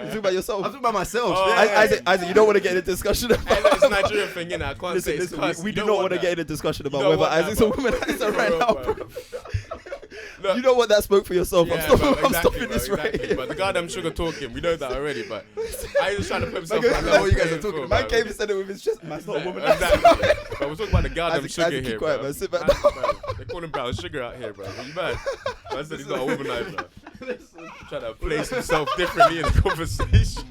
You talking about yourself. I'm talking about myself. Oh, yeah. Isaac, you don't want to get in a discussion about. Hey, look, it's a Nigerian thing, innit? I can't say Listen, it's we you do don't not want to that. get in a discussion about don't whether want that, Isaac's a bro. womanizer right now, Bro. bro. Look, You know what that spoke for yourself. yeah, I'm bro, stopping exactly, this bro, right exactly. here. But the goddamn sugar talking, we know that already. But I was trying to put himself. Man, on I that know what you guys level are talking playing about. Man field, came and said it with his chest. Man's not a woman. Exactly. But we're talking about the goddamn Isaac, sugar keep here, quiet, bro. man. Sit back Isaac, man. They call him brown sugar out here, bro. Are you mad? Man said he's not a womanizer. Trying to place himself differently in the conversation.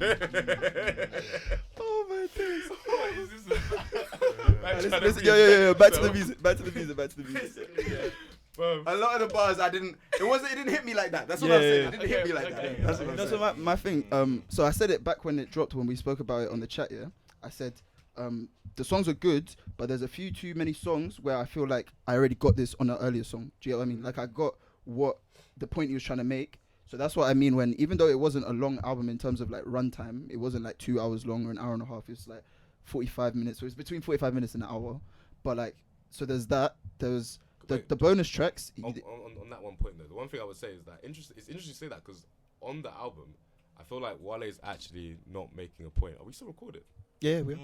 Oh my days. What is this? Listen, yeah. Back to the music. Yeah. Bro. A lot of the bars it didn't hit me like that. That's what I'm saying. It didn't hit me like Okay. that. That's what I'm That's saying. what my thing. So I said it back when it dropped, when we spoke about it on the chat. Yeah, I said the songs are good, but there's a few too many songs where I feel like I already got this on an earlier song. Do you get what I mean? Like I got what the point he was trying to make. So that's what I mean when, even though it wasn't a long album in terms of like runtime, it wasn't like 2 hours long or an hour and a half. It's like 45 minutes. So it's between 45 minutes and an hour. But like, so there's that. There's the bonus tracks. On that one point though, the one thing I would say is that it's interesting to say that because on the album, I feel like Wale is actually not making a point. Are we still recording? Yeah, we.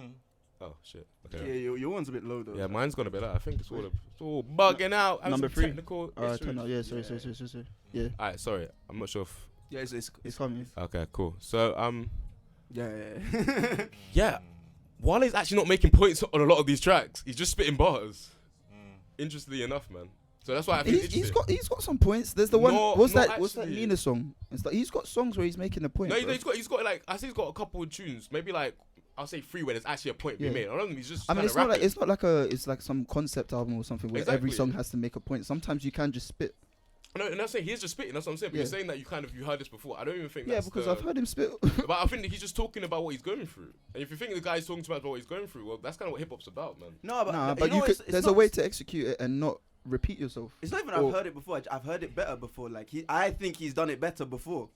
Oh shit. Yeah, Okay. your one's a bit low though. Yeah, mine's gonna be like I think it's all bugging out. Having Number some 3. Technical issues. Turn out. Yeah, sorry. Yeah, Alright, sorry. I'm not sure if. Yeah, it's coming. Okay, cool. So yeah. yeah, Wale's actually not making points on a lot of these tracks. He's just spitting bars. Interestingly enough, man. So that's why I think He's got some points. There's the one. No, What's not that? What's that actually. Nina song? It's like he's got songs where he's making a point. No, bro. he's got like I say he's got a couple of tunes. Maybe like I'll say 3 where there's actually a point being Yeah. made. I don't think he's just. I mean, kinda rapping. it's not like it's like some concept album or something where every Exactly. song has to make a point. Sometimes you can just spit. No, and I'm saying he's just spitting. That's what I'm saying. But Yeah. you're saying that you heard this before. I don't even think. Yeah, that's because the, I've heard him spit. But I think that he's just talking about what he's going through. And if you think the guy's talking about what he's going through, well, that's kind of what hip hop's about, man. No, but Nah, you but know, you could. it's There's not, a way to execute it and not repeat yourself. It's not even Or- I've heard it before. I've heard it better before. Like I think he's done it better before.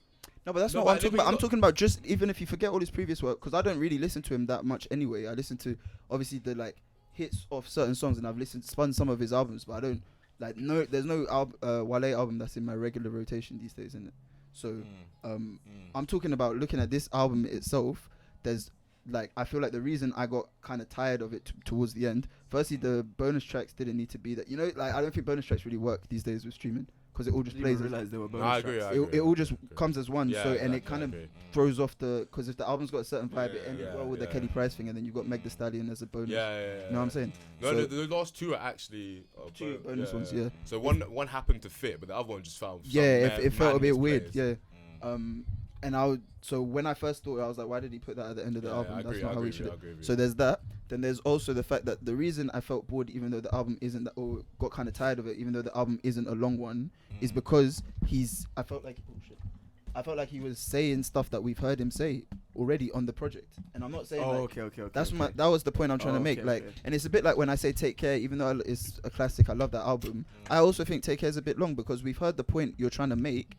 No, but that's No, not but what I'm talking about. he's I'm not- talking about just even if you forget all his previous work, because I don't really listen to him that much anyway. I listen to obviously the like hits of certain songs, and I've spun some of his albums, but I don't like there's no Wale album that's in my regular rotation these days, isn't it? So I'm talking about looking at this album itself. There's like I feel like the reason I got kind of tired of it towards the end. Firstly, the bonus tracks didn't need to be that. You know, like I don't think bonus tracks really work these days with streaming because it all just plays. Realize they were No, I agree. It all just comes as one. Yeah, so and exactly, it kind I of agree. throws off because if the album's got a certain vibe, it Yeah, ended yeah, well with the yeah. Kelly Price thing, and then you've got Meg Thee Stallion as a bonus. Yeah. You know what I'm saying? No, So- the last 2 are actually Two bonus ones, yeah. So one happened to fit, but the other one just found. Yeah, it felt a bit weird. Yeah. So when I first thought, I was like, why did he put that at the end of the album? I That's agree, not I how agree he should. with you, I agree with you. So there's that. Then there's also the fact that the reason I felt bored, even though the album isn't that, or got kind of tired of it, even though the album isn't a long one, is because I felt like he was saying stuff that we've heard him say already on the project. And I'm not saying Okay. that was the point I'm trying to make. And it's a bit like when I say Take Care, even though it's a classic, I love that album. I also think Take Care is a bit long because we've heard the point you're trying to make.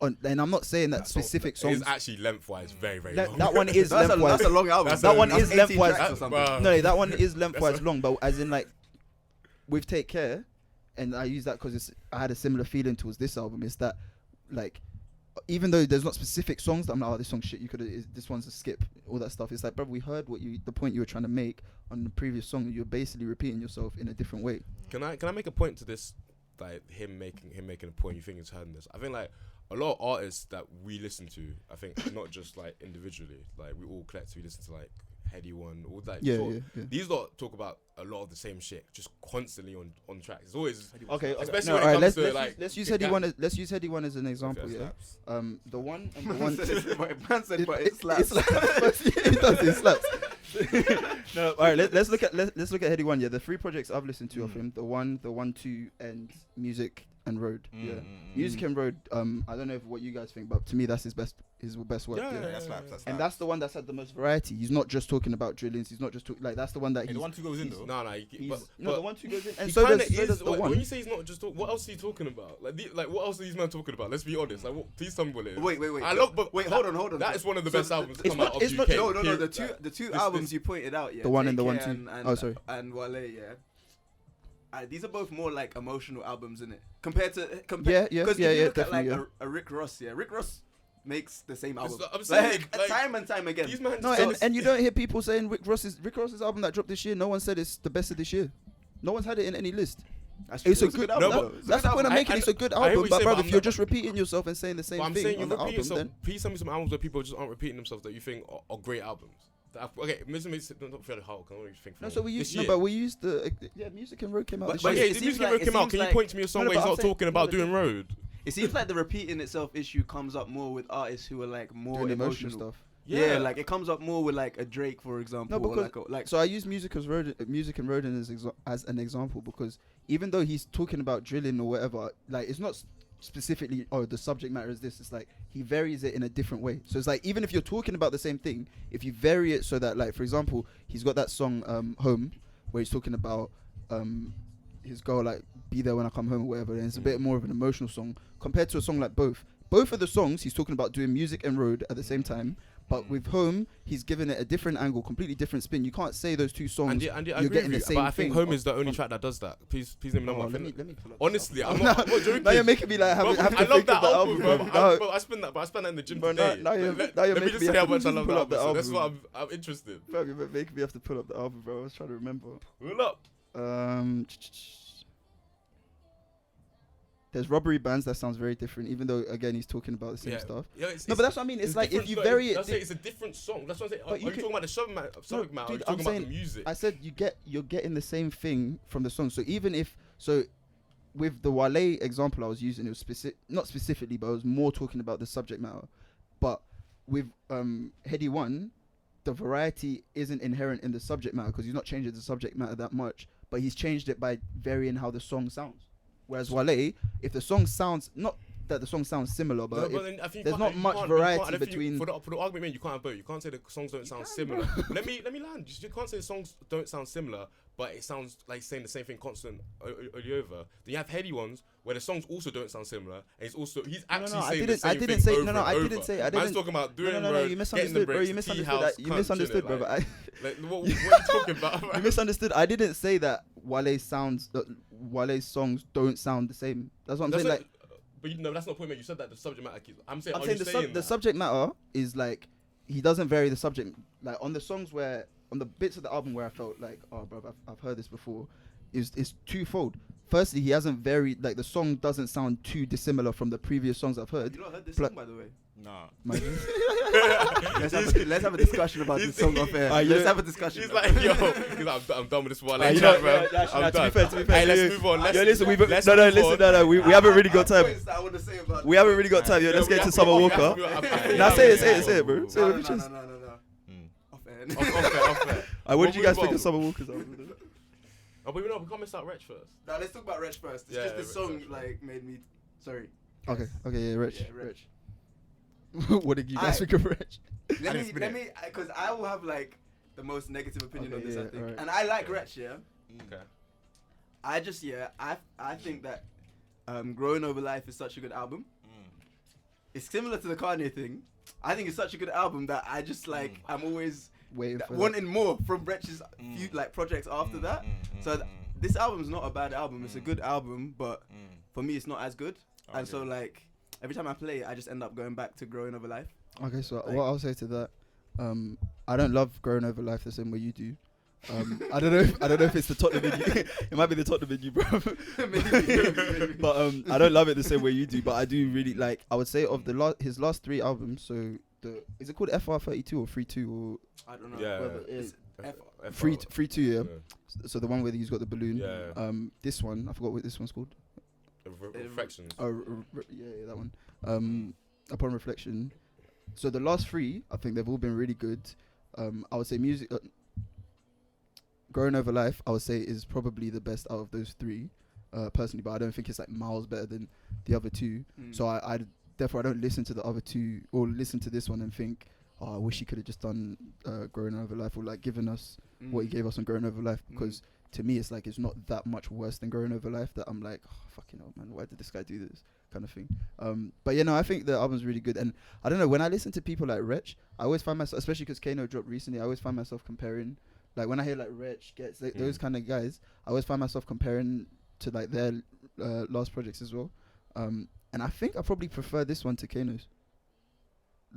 And I'm not saying that specific songs. It's actually lengthwise very, very long. That one is lengthwise. That's a long album. That one is 18 lengthwise. tracks or something. No, that one is lengthwise long, but as in like with Take Care, and I use that because I had a similar feeling towards this album. Is that like even though there's not specific songs that I'm like, oh, this song shit, this one's a skip, all that stuff. It's like, bro, we heard the point you were trying to make on the previous song. You're basically repeating yourself in a different way. Can I make a point to this? Like him making a point. You think he's heard this? I think like a lot of artists that we listen to, I think not just like individually, like we all collectively listen to like Heady One, or like these lot talk about a lot of the same shit just constantly on tracks. It's always especially when it comes to let's use Heady One as an example. Okay, the one Man said, but it slaps. It slaps. No, all right. Let's look at Heady One. Yeah, the 3 projects I've listened to of him: the one, 2, and Music and Road. Music and Road. I don't know what you guys think, but to me, that's his best work. Yeah, that slaps. And that's the one that's had the most variety. He's not just talking about drillings. He's not just like that's the one that the one 2 goes in though. The one 2 goes in. And so does the one. When you say he's not just what else are you talking about? Like what else are these men talking about? Let's be honest. Like please tell me what it is. Wait. Hold on. That is one of the best albums to come out of it's UK. not- No. The two albums you pointed out, yeah. The one and the Take one Care two. and- Oh, sorry. And Wale, yeah. These are both more like emotional albums, innit? Compared to Yeah, because if you look at definitely, like a Rick Ross, Rick Ross makes the same album. I'm saying, like, time and time again. These men No, just- and you don't hear people saying Rick Ross's album that dropped this year. No one said it's the best of this year. No one's had it in any list. It's a good album. No, though. That's the point I'm making. It's a good I hear album, what but you're bro, saying, if but you're I'm just repeating yourself and saying the same I'm thing saying you on the repeat album, yourself. then Please tell me some albums where people just aren't repeating themselves that you think are great albums. Okay, not fairly hard. I don't really think. no. So we this used year. we used the Music and Road came out. But this But year. yeah, it the seems music like- Road it came out. seems Can you like- point to me a song No, where but he's I'm not saying- talking about doing road? It seems like the repeating itself issue comes up more with artists who are like more doing emotional stuff. Yeah, like it comes up more with like a Drake, for example. No, or because like so I use Music and Road as an example because even though he's talking about drilling or whatever, like it's not specifically the subject matter is this. It's like he varies it in a different way. So it's like even if you're talking about the same thing, if you vary it so that like for example, he's got that song Home where he's talking about his girl like be there when I come home or whatever, and it's a bit more of an emotional song compared to a song like Both of the songs he's talking about doing music and road at the same time. But with Home, he's given it a different angle, completely different spin. You can't say those two songs. And I you're agree getting with the you, same but I think thing Home is the only track that does that. Please let me know my let me opinion. pull up Honestly, the I'm album. not joking. Now you're making me like have Bro, to I think love of that the album, album, bro. bro. I spent that in the gym Bro, today. now you're Let making me just me say have how to much I love pull that up the album. So that's what album. I'm interested. Bro, you're making me have to pull up the album, bro. I was trying to remember. Pull up. There's Robbery Bands that sounds very different, even though again he's talking about the same stuff. Yeah, No, but that's what I mean. It's like if you different, vary That's it. it's a different song. That's what I'm saying. But Are you talking about the subject matter? Or dude, are you I'm talking about saying- the music? I said you're getting the same thing from the song. So even if with the Wale example I was using, it was not specifically, but I was more talking about the subject matter. But with Heady One, the variety isn't inherent in the subject matter because he's not changing the subject matter that much, but he's changed it by varying how the song sounds. Whereas Wale, if the song sounds not that the song sounds similar, but then I think there's not much variety between. For the argument, you can't have both. You can't say the songs don't sound similar. let me land. You can't say the songs don't sound similar, but it sounds like saying the same thing constant over. Then you have Heady Ones where the songs also don't sound similar, and he's actually saying the same thing over and over. Man's talking about doing No, you misunderstood, bro. You misunderstood, bro. But like, what are you talking about? You misunderstood. I didn't say that Wale's songs don't sound the same. That's what I'm saying. Like, but that's not the point, mate. You said that the subject matter keeps. I'm saying the subject matter is like he doesn't vary the subject. Like on the songs on the bits of the album where I felt like, oh, bro, I've heard this before. Is twofold. Firstly, he hasn't varied. Like the song doesn't sound too dissimilar from the previous songs I've heard. You not heard this song, by the way? Nah. Imagine. Let's have a discussion about this song off air. Let's have a discussion. He's like, yo, I'm done with this one. You know, to be fair, Hey, let's move on. listen, we haven't really got time. I want to say about We haven't really got time. Yo, let's get to Summer Walker. Now say it, bro. Say it, bitches. No. Off air. Off air. What did you guys We'll think move of Summer Walker's album? Oh, but we can't miss out Wretch first. Now let's talk about Wretch first. It's Yeah, just the Wretch, song Wretch. like made me. Sorry. Okay, yeah, Wretch. Yeah, Wretch. What did you guys think of Wretch? Let me, because I will have like the most negative opinion on this. I think, alright. and I like Wretch. Yeah. Okay. I think that Growing Over Life is such a good album. It's similar to the Kanye thing. I think it's such a good album that I just like. I'm always Waiting for wanting more from Wretch's few like projects after that. So this album's not a bad album. It's a good album, but for me, it's not as good. And so like every time I play it, I just end up going back to Growing Over Life. Okay, so Like- what I'll say to that, I don't love Growing Over Life the same way you do. I don't know if it's the Tottenham in you. It might be the Tottenham in you, bro. Maybe. But I don't love it the same way you do. But I do really like. I would say of the his last 3 albums. So is it called FR32 or 32 or I don't know. Yeah. whatever it is? F- 32, yeah. So the one where he's got the balloon. Yeah. This one I forgot what this one's called. Reflections. Yeah, that one. Upon reflection. So the last 3, I think they've all been really good. I would say music. Growing Over Life, I would say is probably the best out of those 3, personally. But I don't think it's like miles better than the other 2. So I therefore I don't listen to the other 2 or listen to this one and think, oh, I wish he could have just done Growing Over Life or like given us what he gave us on Growing Over Life, because to me it's like it's not that much worse than Growing Over Life that I'm like, oh, fucking hell, man, why did this guy do this kind of thing. But I think the album's really good. And I don't know, when I listen to people like Wretch, I always find myself, especially because Kano dropped recently, I always find myself comparing, like when I hear like Wretch, Gets, like, those kind of guys, I always find myself comparing to like their last projects as well. And I think I probably prefer this one to Kano's.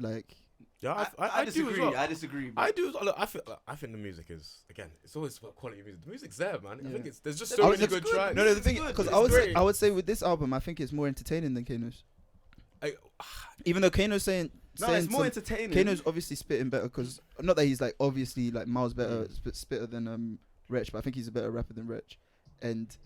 Like, Yeah, I do disagree. as well. I disagree. I do. Look, I think the music is, again, it's always about quality music. The music's there, man. I Yeah. think there's just The so many music's good good. tracks. no, the thing good. because It's I would say with this album, I think it's more entertaining than Kano's. I- Even though Kano's saying it's more some- entertaining. Kano's obviously spitting better, because not that he's like obviously like miles better spitter than Wretch, but I think he's a better rapper than Wretch. And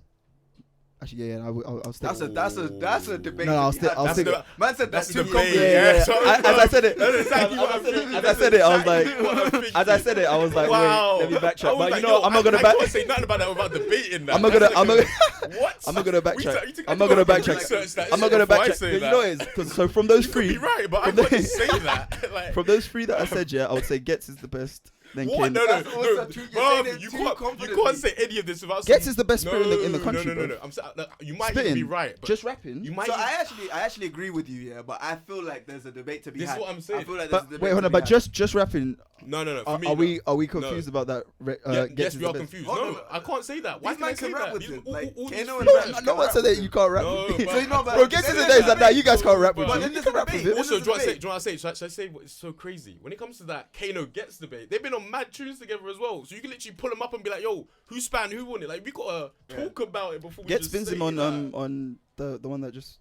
actually, yeah, I'll stay. That's a debate. No, I'll to be had. I'll That's stick- the- Man said that's that's too the debate. complicated. Yeah. So- As I said it, That's exactly what I'm thinking. as I said it, I was like, Exactly what I'm thinking. as I said it, I was like, Wow. wait, let me I backtrack. was But like, you know, yo, I'm not gonna I back. can't say nothing about that without debating that. I'm not gonna What? I'm not gonna We backtrack. took- you took- I'm not gonna you gotta backtrack. research that I'm not shit gonna before I backtrack. say You that. know what it is? 'Cause so from those You could 3, be right, but from I'm not the- gonna say that. Like, from those 3 that I said, yeah, I would say Gets is the best. Then what? Kano. That's also true. You're saying it You too can't confidently. say any of this without Gets some- is the best spitter in the country, No. bro. I'm saying, you might even be Spitting, right, but just rapping. you might. So even- I actually agree with you, yeah, but I feel like there's a debate to be This had. is what I'm saying. I feel like there's a But debate wait, to hold on. be But had. just rapping. No. For Are, me, are we no. confused about that? Yeah, Gets yes, is we the are best? confused. Hold No, on. I can't say that. Why These can I men say can rap that? with These- it. all- Like, all these Kano and fresh- Wretch No one said that you can't rap No, with me. but- So you know, but Bro, Gets is the days that you guys can't rap with But me. then You there's can a rap with debate. it. This Also, is do you want debate. to say? Should I say what's so crazy? When it comes to that Kano Gets debate, they've been on mad tunes together as well. So you can literally pull them up and be like, "Yo, who span who won it?" Like we gotta talk about it before we Gets just spins say him on that. on the one that just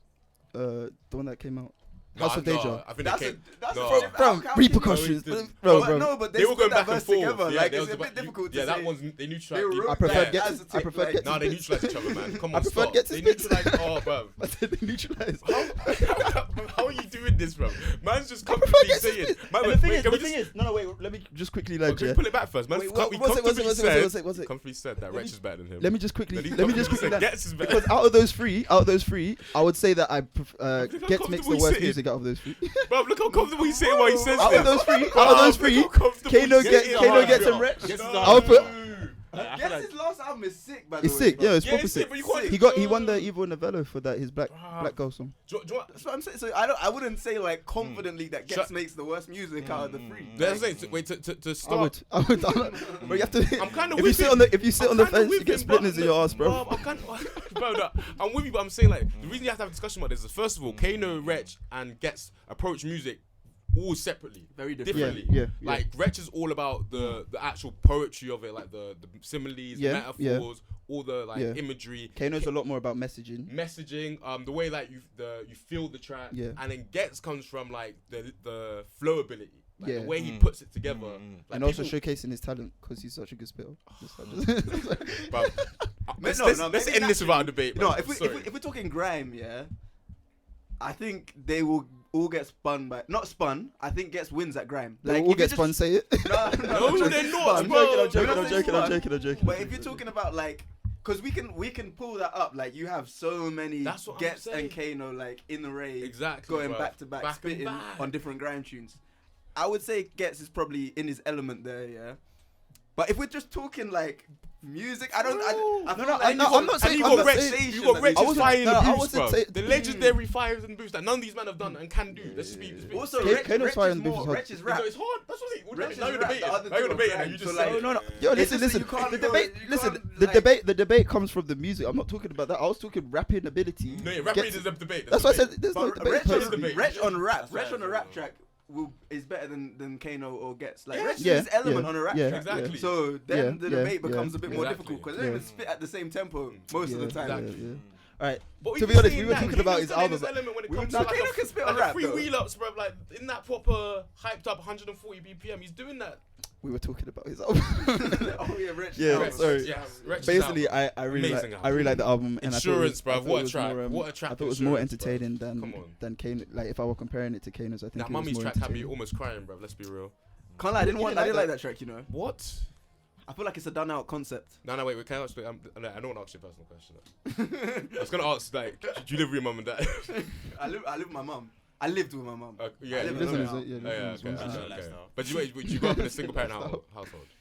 the one that came out. No, House of no, Deja. I think That's they a came. that's No. a From how can you- repercussions, No, bro. But no, but They were going split back that and verse forth. together. Yeah, Like there it's was a bit about- difficult to Yeah, that say. one's they neutralized. They wrote I prefer that Gets. as a I tip, prefer like- Gets. Nah, they neutralized each other, man. Come I on, prefer stop. Gets They his bits. neutralized. Oh, bro. I said they neutralized. How are you doing this, bro? Man's just I prefer comfortably Gets his saying. bits. Man, And the thing wait, is, can the we thing just? is, no, wait. Let me just quickly Can we pull it back first, man? Wait, We what's it, comfortably what's it, said- what's it, what's it? comfortably said that Wretch is better than him. Let me just quickly. Then he Let me just comfortably quickly. said Gets is better. Because out of those 3, I would say that I Look how Gets makes comfortable the he's worst sitting. music out of those 3. Bro, look how comfortable he's sitting while he says Out this. of those 3, Bro, look how comfortable Kano he's sitting. gets and Wretch. Gets is I would put. Guess his last album is sick, by the It's way. sick, bro. yeah, it's Yeah, proper it's sick, sick. but you can't He won the Evil Novello for that his black girl song. Do you want- That's what I'm saying. So I wouldn't say like confidently that Gets Shut- makes the worst music out of the 3. That's the thing. Wait, to I start. would. Bro, you have to. I'm kind of If with you sit him. on the I'm kinda fence, you with get him, splinters but in your ass, bro. I'm kind of, bro, no, I'm with you, but I'm saying like the reason you have to have a discussion about this is first of all, Kano, Wretch, and Gets approach music all separately, Very different. differently. Yeah. Like Wretch is all about the actual poetry of it, like the similes, Yeah, metaphors, all the like Yeah. imagery. Kano's a lot more about messaging. The way that you feel the track, Yeah. and then Gets comes from like the flow ability, like Yeah. the way he puts it together, like And also people- showcasing his talent because he's such a good spitter. Bruv, let's maybe end this without a debate. No, bruv. if Sorry. we're talking grime, yeah, I think they will all get spun by not spun. I think Gets wins at grime. They Like all if you get spun, say it. No, they're not, I'm bro. joking. But if you're talking about like, because we can pull that up. Like you have so many That's what I'm Gets saying. and Kano like in the rave, Exactly, going bruv. back to back, Back and spitting back. on different grime tunes. I would say Gets is probably in his element there, yeah. But if we're just talking like music, I feel like I'm not saying- And you I'm got not Wretch, saying- you got I Wretch's wasn't- fire in no, the I boost, wasn't bro. saying- The legendary fires and boost that none of these men have done and can do. Let's just be Also, Kano's Wretch fire is and beef is more hard. Wretch is No, rap. it's hard. That's what Wretch it. is Now you're rap, debating. the other Now you're two are debating. grime, You so just like- say. No. Yo, It's listen. just that you can't The go- debate. you Listen. can't, The like- debate. The debate comes from the music. I'm not talking about that. I was talking rapping ability. No, yeah, rapper Gets- is a debate. That's why I said there's no But debate. Wretch personally. on rap, That's Wretch right, on a bro. rap track is better than Kano or Gets. Like Yeah. Wretch Yeah, is his element yeah, on a rap yeah, track. Exactly. So then the Yeah, debate yeah, becomes a bit more Exactly. difficult because they don't even spit at the same tempo most of the time. Exactly. All right. But To even be honest, saying we were that, talking about Kano's his still in album. element when it We comes were- to no, like Kano a- can spit like on a rap, free though. wheel ups, bro. Like in that proper hyped up 140 BPM, he's doing that. We were talking about his album. Oh yeah, Wretch. Yeah, album. sorry. Yeah, Wretch's Basically, album. I really Amazing like. I really like the album. And Insurance, I thought bruv, it what a was track, more, what a track, I thought it was more Insurance, bruv. entertaining Come on. than Kane. Like if I were comparing it to Kano's, I think That it was Mummy's more track had me entertaining. almost crying, bro. Let's be real. Can't lie, I didn't You want. didn't I didn't like like that track. You know, What? I feel like it's a done out concept. No, wait. Can I ask? I don't want to ask you a personal question. I was gonna ask, like, do you live with your mum and dad? I live with my mum. I lived with my mum. Yeah, I live you alone live now. with- Yeah, Oh, yeah, okay. listen, okay. Okay. But you grew up in a single parent household.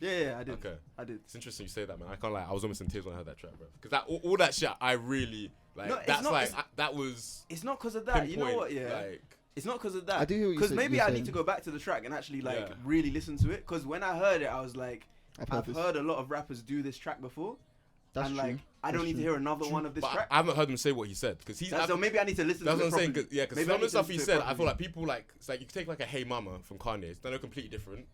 Yeah, I did. Okay. I did. It's interesting you say that, man. I can't lie. I was almost in tears when I heard that track, bro. Because that all that shit, I really like. No, it's that's not- like it's- that was. It's not because of that. You know pinpoint, what? Yeah. Like, It's not because of that. I do hear what Because maybe you're I saying. need to go back to the track and actually like Yeah. really listen to it. Because when I heard it, I was like, I've this. heard a lot of rappers do this track before, That's and true. like I don't That's need to true. hear another one of this but track. I haven't heard him say what he said because he's. So maybe I need to listen That's to what it I'm saying. properly. Because Maybe some I of the need to stuff he listen to said, it I feel properly. like people like it's like you can take like a Hey Mama from Kanye. It's done completely different.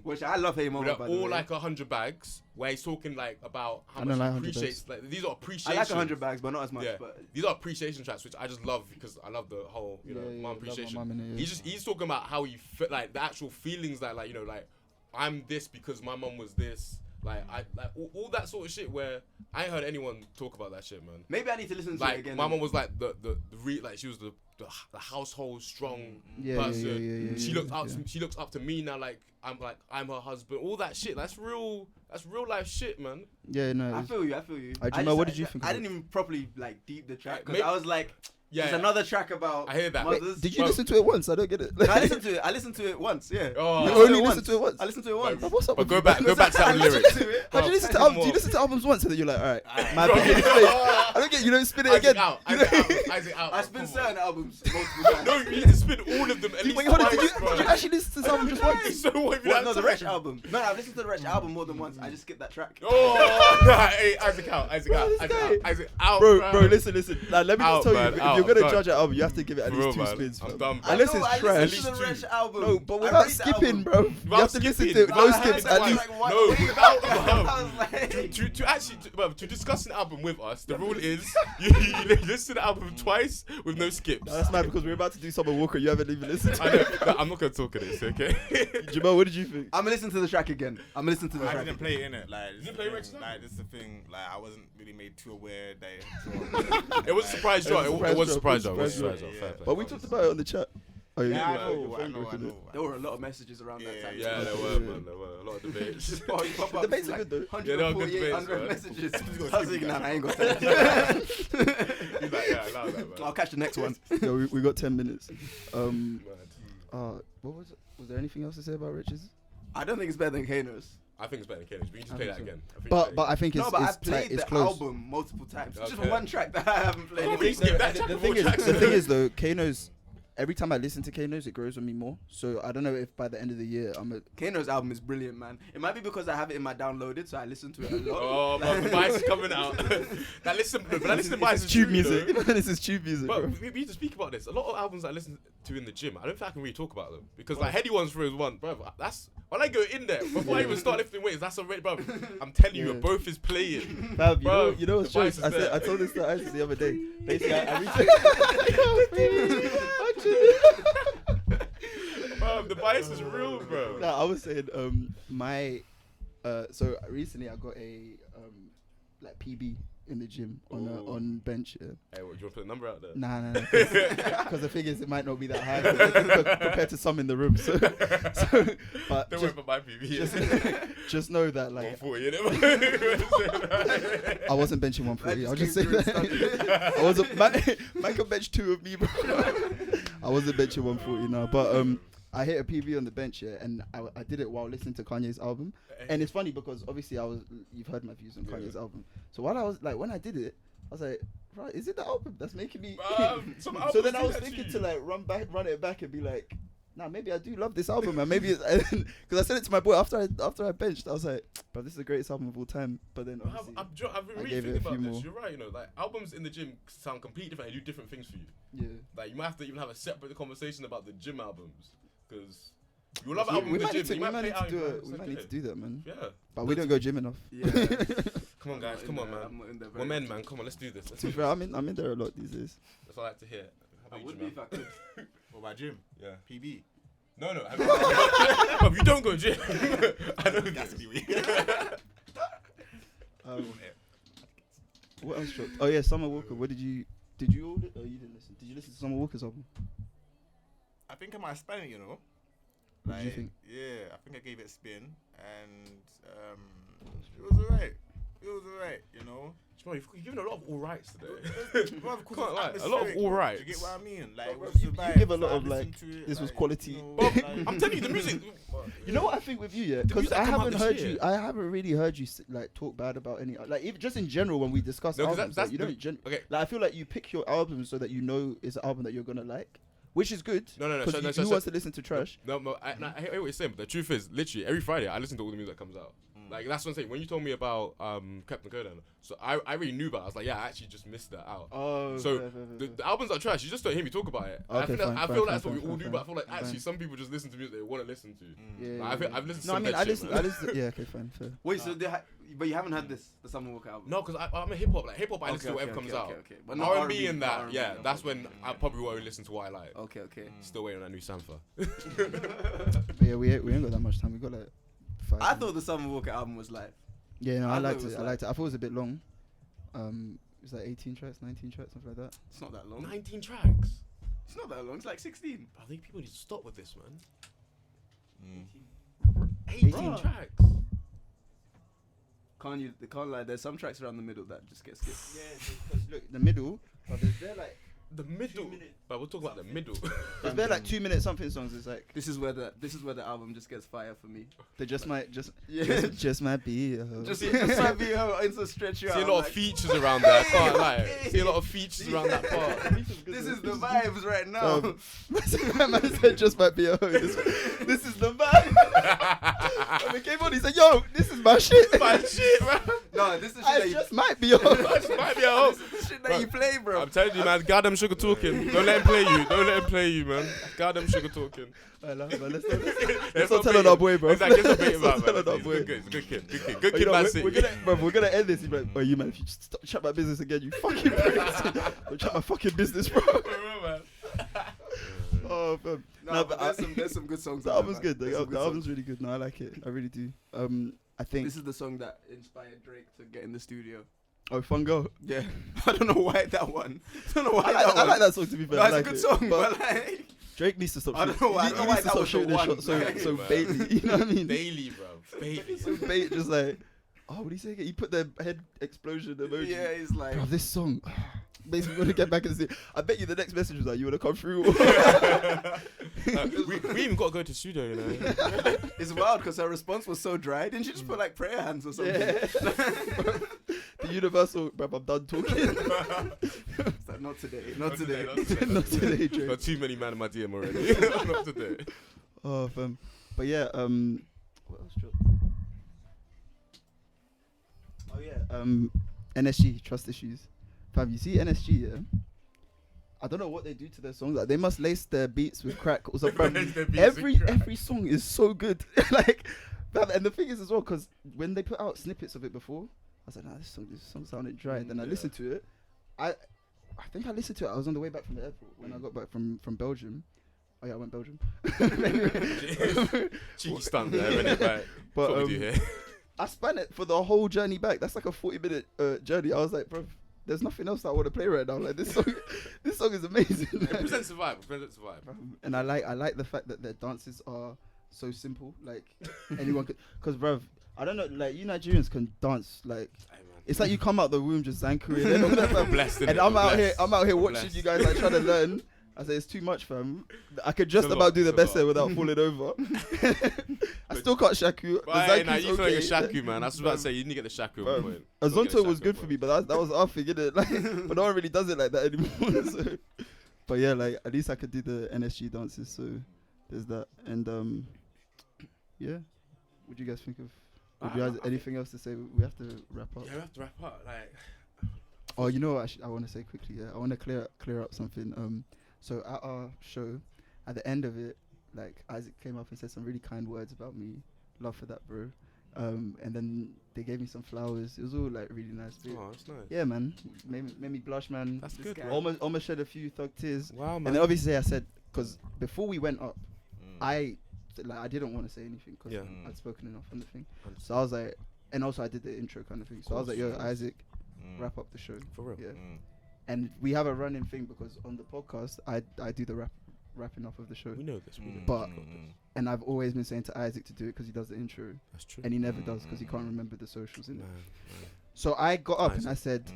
Which I love Hey But Mama, they're by the all way. like 100 bags, where he's talking like about how I much don't he like 100 appreciates. Like these are appreciation. I like 100 bags, but not as much. Yeah. But These are appreciation tracks, which I just love because I love the whole, you know, Yeah, mum love my appreciation. mum in it, yeah. He's talking about how he like the actual feelings that like you know like I'm this because my mum was this. Like I like all that sort of shit where I ain't heard anyone talk about that shit, man. maybe I need to listen to it Like again. my mum was like the like she was the household strong Yeah, person. yeah, She yeah, looks up yeah. to she looks up to me now like I'm her husband. All that shit. That's real life shit, man. Yeah, no. I it's- feel you. Jamal, what did you think I of didn't even properly like deep the track because Maybe- I was like, Yeah. there's another track about. I hear that. Wait, mothers. did you Bro. listen to it once? I don't get it. No, I listened to it. I listened to it once. Yeah. Oh. You I only listened to it once. I listened to it once. Bro, what's up But with go you, back man? to that I lyrics. listened to it. How do you listen to Bro, albums? Do you more. listen to albums once and then you're like, all right, my Bro. opinion is fake. I don't get. You don't spin it Isaac again. out. You know? Isaac out. I spin Come on. certain albums multiple times. No, you need to spin all of them at least Wait, hold on. twice, Did bro. you actually listen to this album just once? So what if you What? don't No, the have Wretch time? album. No, I've listened to the Wretch album more than once. I just skipped that track. Oh, nah, hey, Isaac out. Isaac out. this Isaac guy? out. Isaac out. Bro, listen. Like, let me Out, just tell man, you, if out, you're gonna done. judge an album, you have to give it at For least real, two man. spins. I'm fam. done, bro. Unless No, it's I trash. listened to the At Wretch least album. No, but I without rate the skipping, album. bro. You Without have to listen skipping. to No, no I heard skips that at one. least. No, without I was like, to discuss an album with us, the rule is you listen to the album twice with no skips. No, that's mad because we're about to do Summer Walker. You haven't even listened to I it. know, I'm not gonna talk of this, okay? Jamal, what did you think? I'm gonna listen to the track again. I'm gonna listen to the I track. didn't play it in it. Like, You didn't play Wretch? Like, this is the thing. Like, I wasn't really made too aware that it had drawn. It was a surprise draw. It was a surprise draw. It was a surprise draw. Yeah. Fair play. But we talked about it on the chat. Oh, Yeah, I yeah. know. I know. There were a lot of messages around that Yeah, time. Yeah, there were, man. There were a lot of debates. Oh, you pop up, The debates it's are good though. Yeah, they are good 148 debates, man. messages. He's I was thinking, nah, I ain't got time. He's like, yeah, allow that, man. I'll catch the next one. Yeah, we got 10 minutes. Mad. What was it? Was there anything else to say about Riches? I don't think it's better than Kano's. I think it's better than Kano's, but you just I play think that so. again. I think But I think it's No, but I it's played tight, it's the close. album multiple times. Just Okay. one track that I haven't played. Oh, It but you is- skip that The track thing before is, tracks. the thing is though, Kano's every time I listen to Kano's, it grows on me more. So I don't know if by the end of the year Kano's album is brilliant, man. It might be because I have it in my downloaded, so I listen to it a lot. Oh, but the Vice is coming out. Now listen, but I listen to Vice tube true, music. you know? This is tube music, But bro. we need to speak about this. A lot of albums I listen to in the gym, I don't think I can really talk about them because like Heady Ones for is one, bro. That's when I go in there before I even start lifting weights. That's already, bro. I'm telling you, both is playing. Fab, Bro, you know what's the true? Vice is there. I told this to Isis the other day. Basically, I reached Bro, the bias is real, bro. No, I was saying so recently I got a like PB in the gym on bench. Yeah. Hey, what, do you want to put a number out there? Nah. Because the thing is, it might not be that high compared to some in the room. So but Don't worry about my PB. just know that like 140, innit? I wasn't benching 140. I'll just say that. I wasn't. Man can bench 2 of me, bro. I wasn't benching 140 now, but I hit a PB on the bench, yeah, and I did it while listening to Kanye's album. And it's funny because obviously you've heard my views on Kanye's album. So while I was like, when I did it, I was like, right, is it the album that's making me? So then I was thinking to like run it back and be like, nah, maybe I do love this album, and maybe it's because I said it to my boy after I benched. I was like, bro, this is the greatest album of all time. But then obviously, I've been I really gave it thinking a few about this. more. You're right, you know, like albums in the gym sound completely different and do different things for you. yeah. Like you might have to even have a separate conversation about the gym albums because you love albums We in the might gym. need to, you we might might play need out to do in it. private, We it's might need to okay. do that, man. Yeah. But we don't go gym enough. Yeah. Come on, guys. Come on, man. We're men, man. Come on, let's do this. Let's To be do fair, this. I'm in there a lot these days. That's what I like to hear. How I about would you, be if I could. What about gym? Yeah. PB. No. But you don't go gym. I know That's this. be weird. What else dropped? Oh yeah, Summer Walker. What did you all? Oh, you didn't listen. Did you listen to Summer Walker's album? I think I might spin it, you know. What did you think? Yeah, I think I gave it a spin, and it was alright. You know. Bro, you've given a lot of all rights today. Bro, of course Can't it's lie, a lot of atmospheric, all bro. rights. Do you get what I mean? Like, Bro, what's the you vibe? give a lot I of, listen like, to it, this was like, quality. you know, Bro, like- I'm telling you, the music. You know what I think with you, yeah, The because music I come out haven't this heard year. you. I haven't really heard you like talk bad about any. Like even just in general when we discuss No, 'cause albums, that's like, you the- don't. Okay. Like I feel like you pick your albums so that you know it's an album that you're gonna like, which is good. No. Because who wants to listen to trash? No, I hear what you're saying, but the truth is, literally, every Friday, I listen to all the music that comes out. Like, that's what I'm saying. When you told me about Captain Codan, so I already knew about it. I was like, yeah, I actually just missed that out. Oh, So, the albums are trash. You just don't hear me talk about it. And Okay, I feel that's what we all fine, do, but I feel like fine. actually some people just listen to music they want to listen to. Yeah, Like, I've listened to No, I some mean dead I shit, listen. man. I listen. Yeah, okay, fine, fair. Wait, so but you haven't heard the Summer Walker album? No, because I'm a hip hop. Like, hip hop, I listen to whatever comes out. Okay. But not R&B and that, R&B, yeah, no. that's when I probably won't listen to what I like. Okay. Still waiting on that new Sampha. But yeah, we ain't got that much time. We got like 5. I thought the Summer Walker album was live. Yeah, no, I I thought liked it was it. I liked it. I thought it was a bit long. It was like 18 tracks, 19 tracks, something like that. It's not that long. 19 tracks. It's not that long. It's like 16. I think people need to stop with this, man. Mm. 18 Bruh. tracks. Can't lie. There's some tracks around the middle that just get skipped. Yeah, because look, the middle. But there's there like The middle. But we'll talk about the middle. there's there like 2 minute something songs. It's like This is where the album just gets fire for me. they just might Yeah. just might be. Just might be it's a stretch you out. See a lot of like, features around there. I can't lie. See a lot of features around that part. This is the vibes right now. My man said just might be a hoe. This is the vibe. When we came on, he said, "Yo, this is my shit." My shit, man. No, this is the shit I that you, just might be a hoe. This might be a hoe. this is the shit that you play, bro. I'm telling you, man. Goddamn sugar talking. Don't let him play you. Don't let him play you, man. Goddamn sugar talking. I love it, man. Let's Let's not tell on our boy, bro. Exactly. Let's not bait him Let's out, not tell man. on our He's boy. good. He's a good kid. Good kid. Oh, Good you kid, know, man. we're gonna end this. He's like, "Oh, you man, if you stop, chat my business again, you fucking prick. Don't chat my fucking business, bro." Oh, man. No, but there's some good songs. The on album's there, good. man. There's some The good album's songs. really good. No, I like it. I really do. I think. This is the song that inspired Drake to get in the studio. Oh, Fun Girl. Yeah, I don't know why that one. I don't know why I that like one. that song, to be fair. No, I it's like a good it. song, but like, Drake needs to stop. I don't know why- I He don't know needs why to that stop was the shooting his one. shot so Man. baitly. You know what I mean? Daily, bro. Daily. So bait, just like, oh, what do you say? He put the head explosion emoji. yeah, he's like, Bro, this song makes me want to get back and see. I bet you the next message was like, "You want to come through?" We even got to go to the studio, you know. it's wild because her response was so dry. Didn't she just put like prayer hands or something? Yeah. The universal, bruv, I'm done talking. It's like, Not today. Not today. Not today, Drake. Got too many man in my DM already. Not today. Oh, fam. But yeah, what else dropped? Oh yeah, NSG, Trust Issues. Fam, you see NSG, yeah? I don't know what they do to their songs. Like, they must lace their beats with crack or something. Every song is so good. Like, fam, and the thing is as well, because when they put out snippets of it before, I was like, nah, this song sounded dry. And then I listened to it. I think I listened to it. I was on the way back from the airport when I got back from Belgium. Oh yeah, I went Belgium. Cheeky stunt there, isn't it? Right. But what we do here. I span it for the whole journey back. That's like a 40-minute journey. I was like, bro, there's nothing else I want to play right now. Like this song is amazing. It presents a vibe. And I like the fact that their dances are so simple. Like anyone could, because bruv, I don't know, like you Nigerians can dance like. It's like you come out the womb just zankering and all that, fam. Blessed, and I'm out here watching you guys like trying to learn. I say it's too much, fam. I could just about do the best there without falling over. I still can't shaku. But nah, you feel like a shaku, man. I was about to say you need to get the shaku. Azonto was good for me, but that was our thing, innit? Like, but no one really does it like that anymore. So. But yeah, like at least I could do the NSG dances. So there's that. And yeah, what do you guys think of? Would you guys anything else to say? We have to wrap up. Yeah, we have to wrap up. Like, oh, you know what I want to say quickly. Yeah, I want to clear up something. So at our show, at the end of it, like Isaac came up and said some really kind words about me. Love for that, bro. And then they gave me some flowers. It was all like really nice. Oh, that's nice. Yeah, man. Made me blush, man. That's good. Almost shed a few thug tears. Wow, man. And then obviously I said, because before we went up, I didn't want to say anything because I'd spoken enough on the thing. So I was like, and also I did the intro kind of thing. So I was like, yo, Isaac, wrap up the show. For real. Yeah. And we have a running thing because on the podcast, I do the wrapping up of the show. We know this. But and I've always been saying to Isaac to do it because he does the intro. That's true. And he never does because he can't remember the socials in it. So I got up and I said,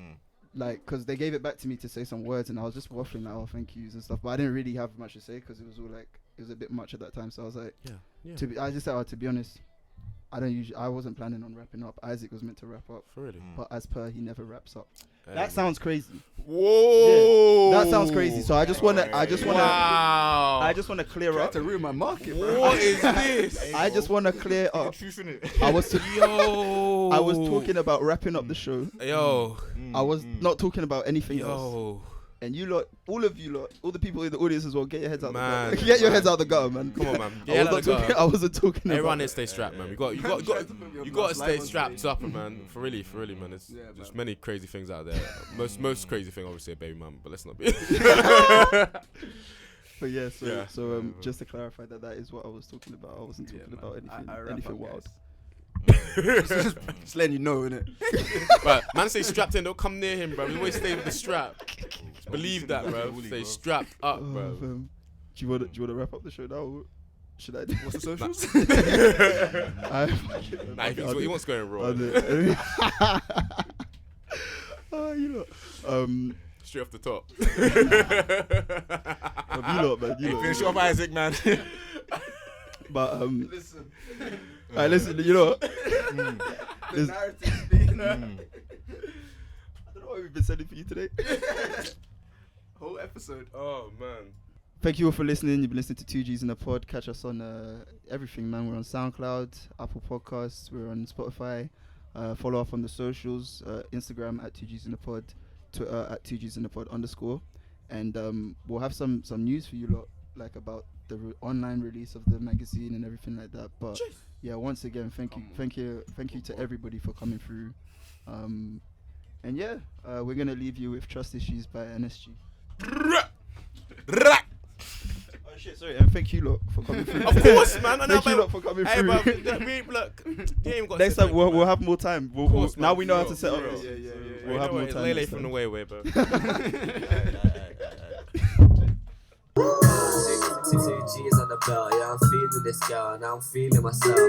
like, because they gave it back to me to say some words, and I was just waffling like, oh, thank yous and stuff. But I didn't really have much to say because it was all like, it was a bit much at that time. So I was like, I just said, to be honest, I wasn't planning on wrapping up. Isaac was meant to wrap up. For really? But as per, he never wraps up. That sounds crazy. Whoa! Yeah, that sounds crazy. So I just wanna clear Tried up. to ruin my market, bro. What is this? I just wanna clear up. Truth in it. I was talking about wrapping up the show. Yo. I was not talking about anything else. Yo. And you lot, all of you lot, all the people in the audience as well, get your heads out the Man. gutter. Get your heads out the gutter, man. Come on, man. I wasn't talking Everyone about needs to stay strapped, man. You got to stay strapped up, man. For really, man. There's many crazy things out there. Most crazy thing, obviously, a baby mum, but let's not be. But yeah, so just to clarify that is what I was talking about. I wasn't talking about anything wild. Just letting you know, innit? But man, stay strapped in. Don't come near him, bro. We always stay with the strap. Just believe that, bro. Stay strapped up, bro. Do you want to wrap up the show now? Or should I do? What's the socials? He wants to go in raw. Oh, you lot. Straight off the top. You lot, man. Finish off Isaac, man. But Listen. Alright, listen. You know what? The narrative's being I don't know what we've been sending for you today. whole episode. Oh man. Thank you all for listening. You've been listening to 2Gs in the pod. Catch us on everything, man. We're on SoundCloud, Apple Podcasts. We're on Spotify. Follow up on the socials. Instagram at 2Gs in the pod. Twitter at 2Gs in the pod _. And we'll have some news for you lot, like about the online release of the magazine and everything like that. But yeah, once again, thank you to everybody for coming through. And yeah, we're gonna leave you with Trust Issues by NSG. Oh shit, sorry, and thank you lot for coming through. Of course, man. Thank you lot for coming through. Look, Next time we'll have more time. Now we know how to set up. Yeah. We'll have more time. Lele next from time. the way, bro. 2 G's on the belt, yeah, I'm feeling this girl, and I'm feeling myself.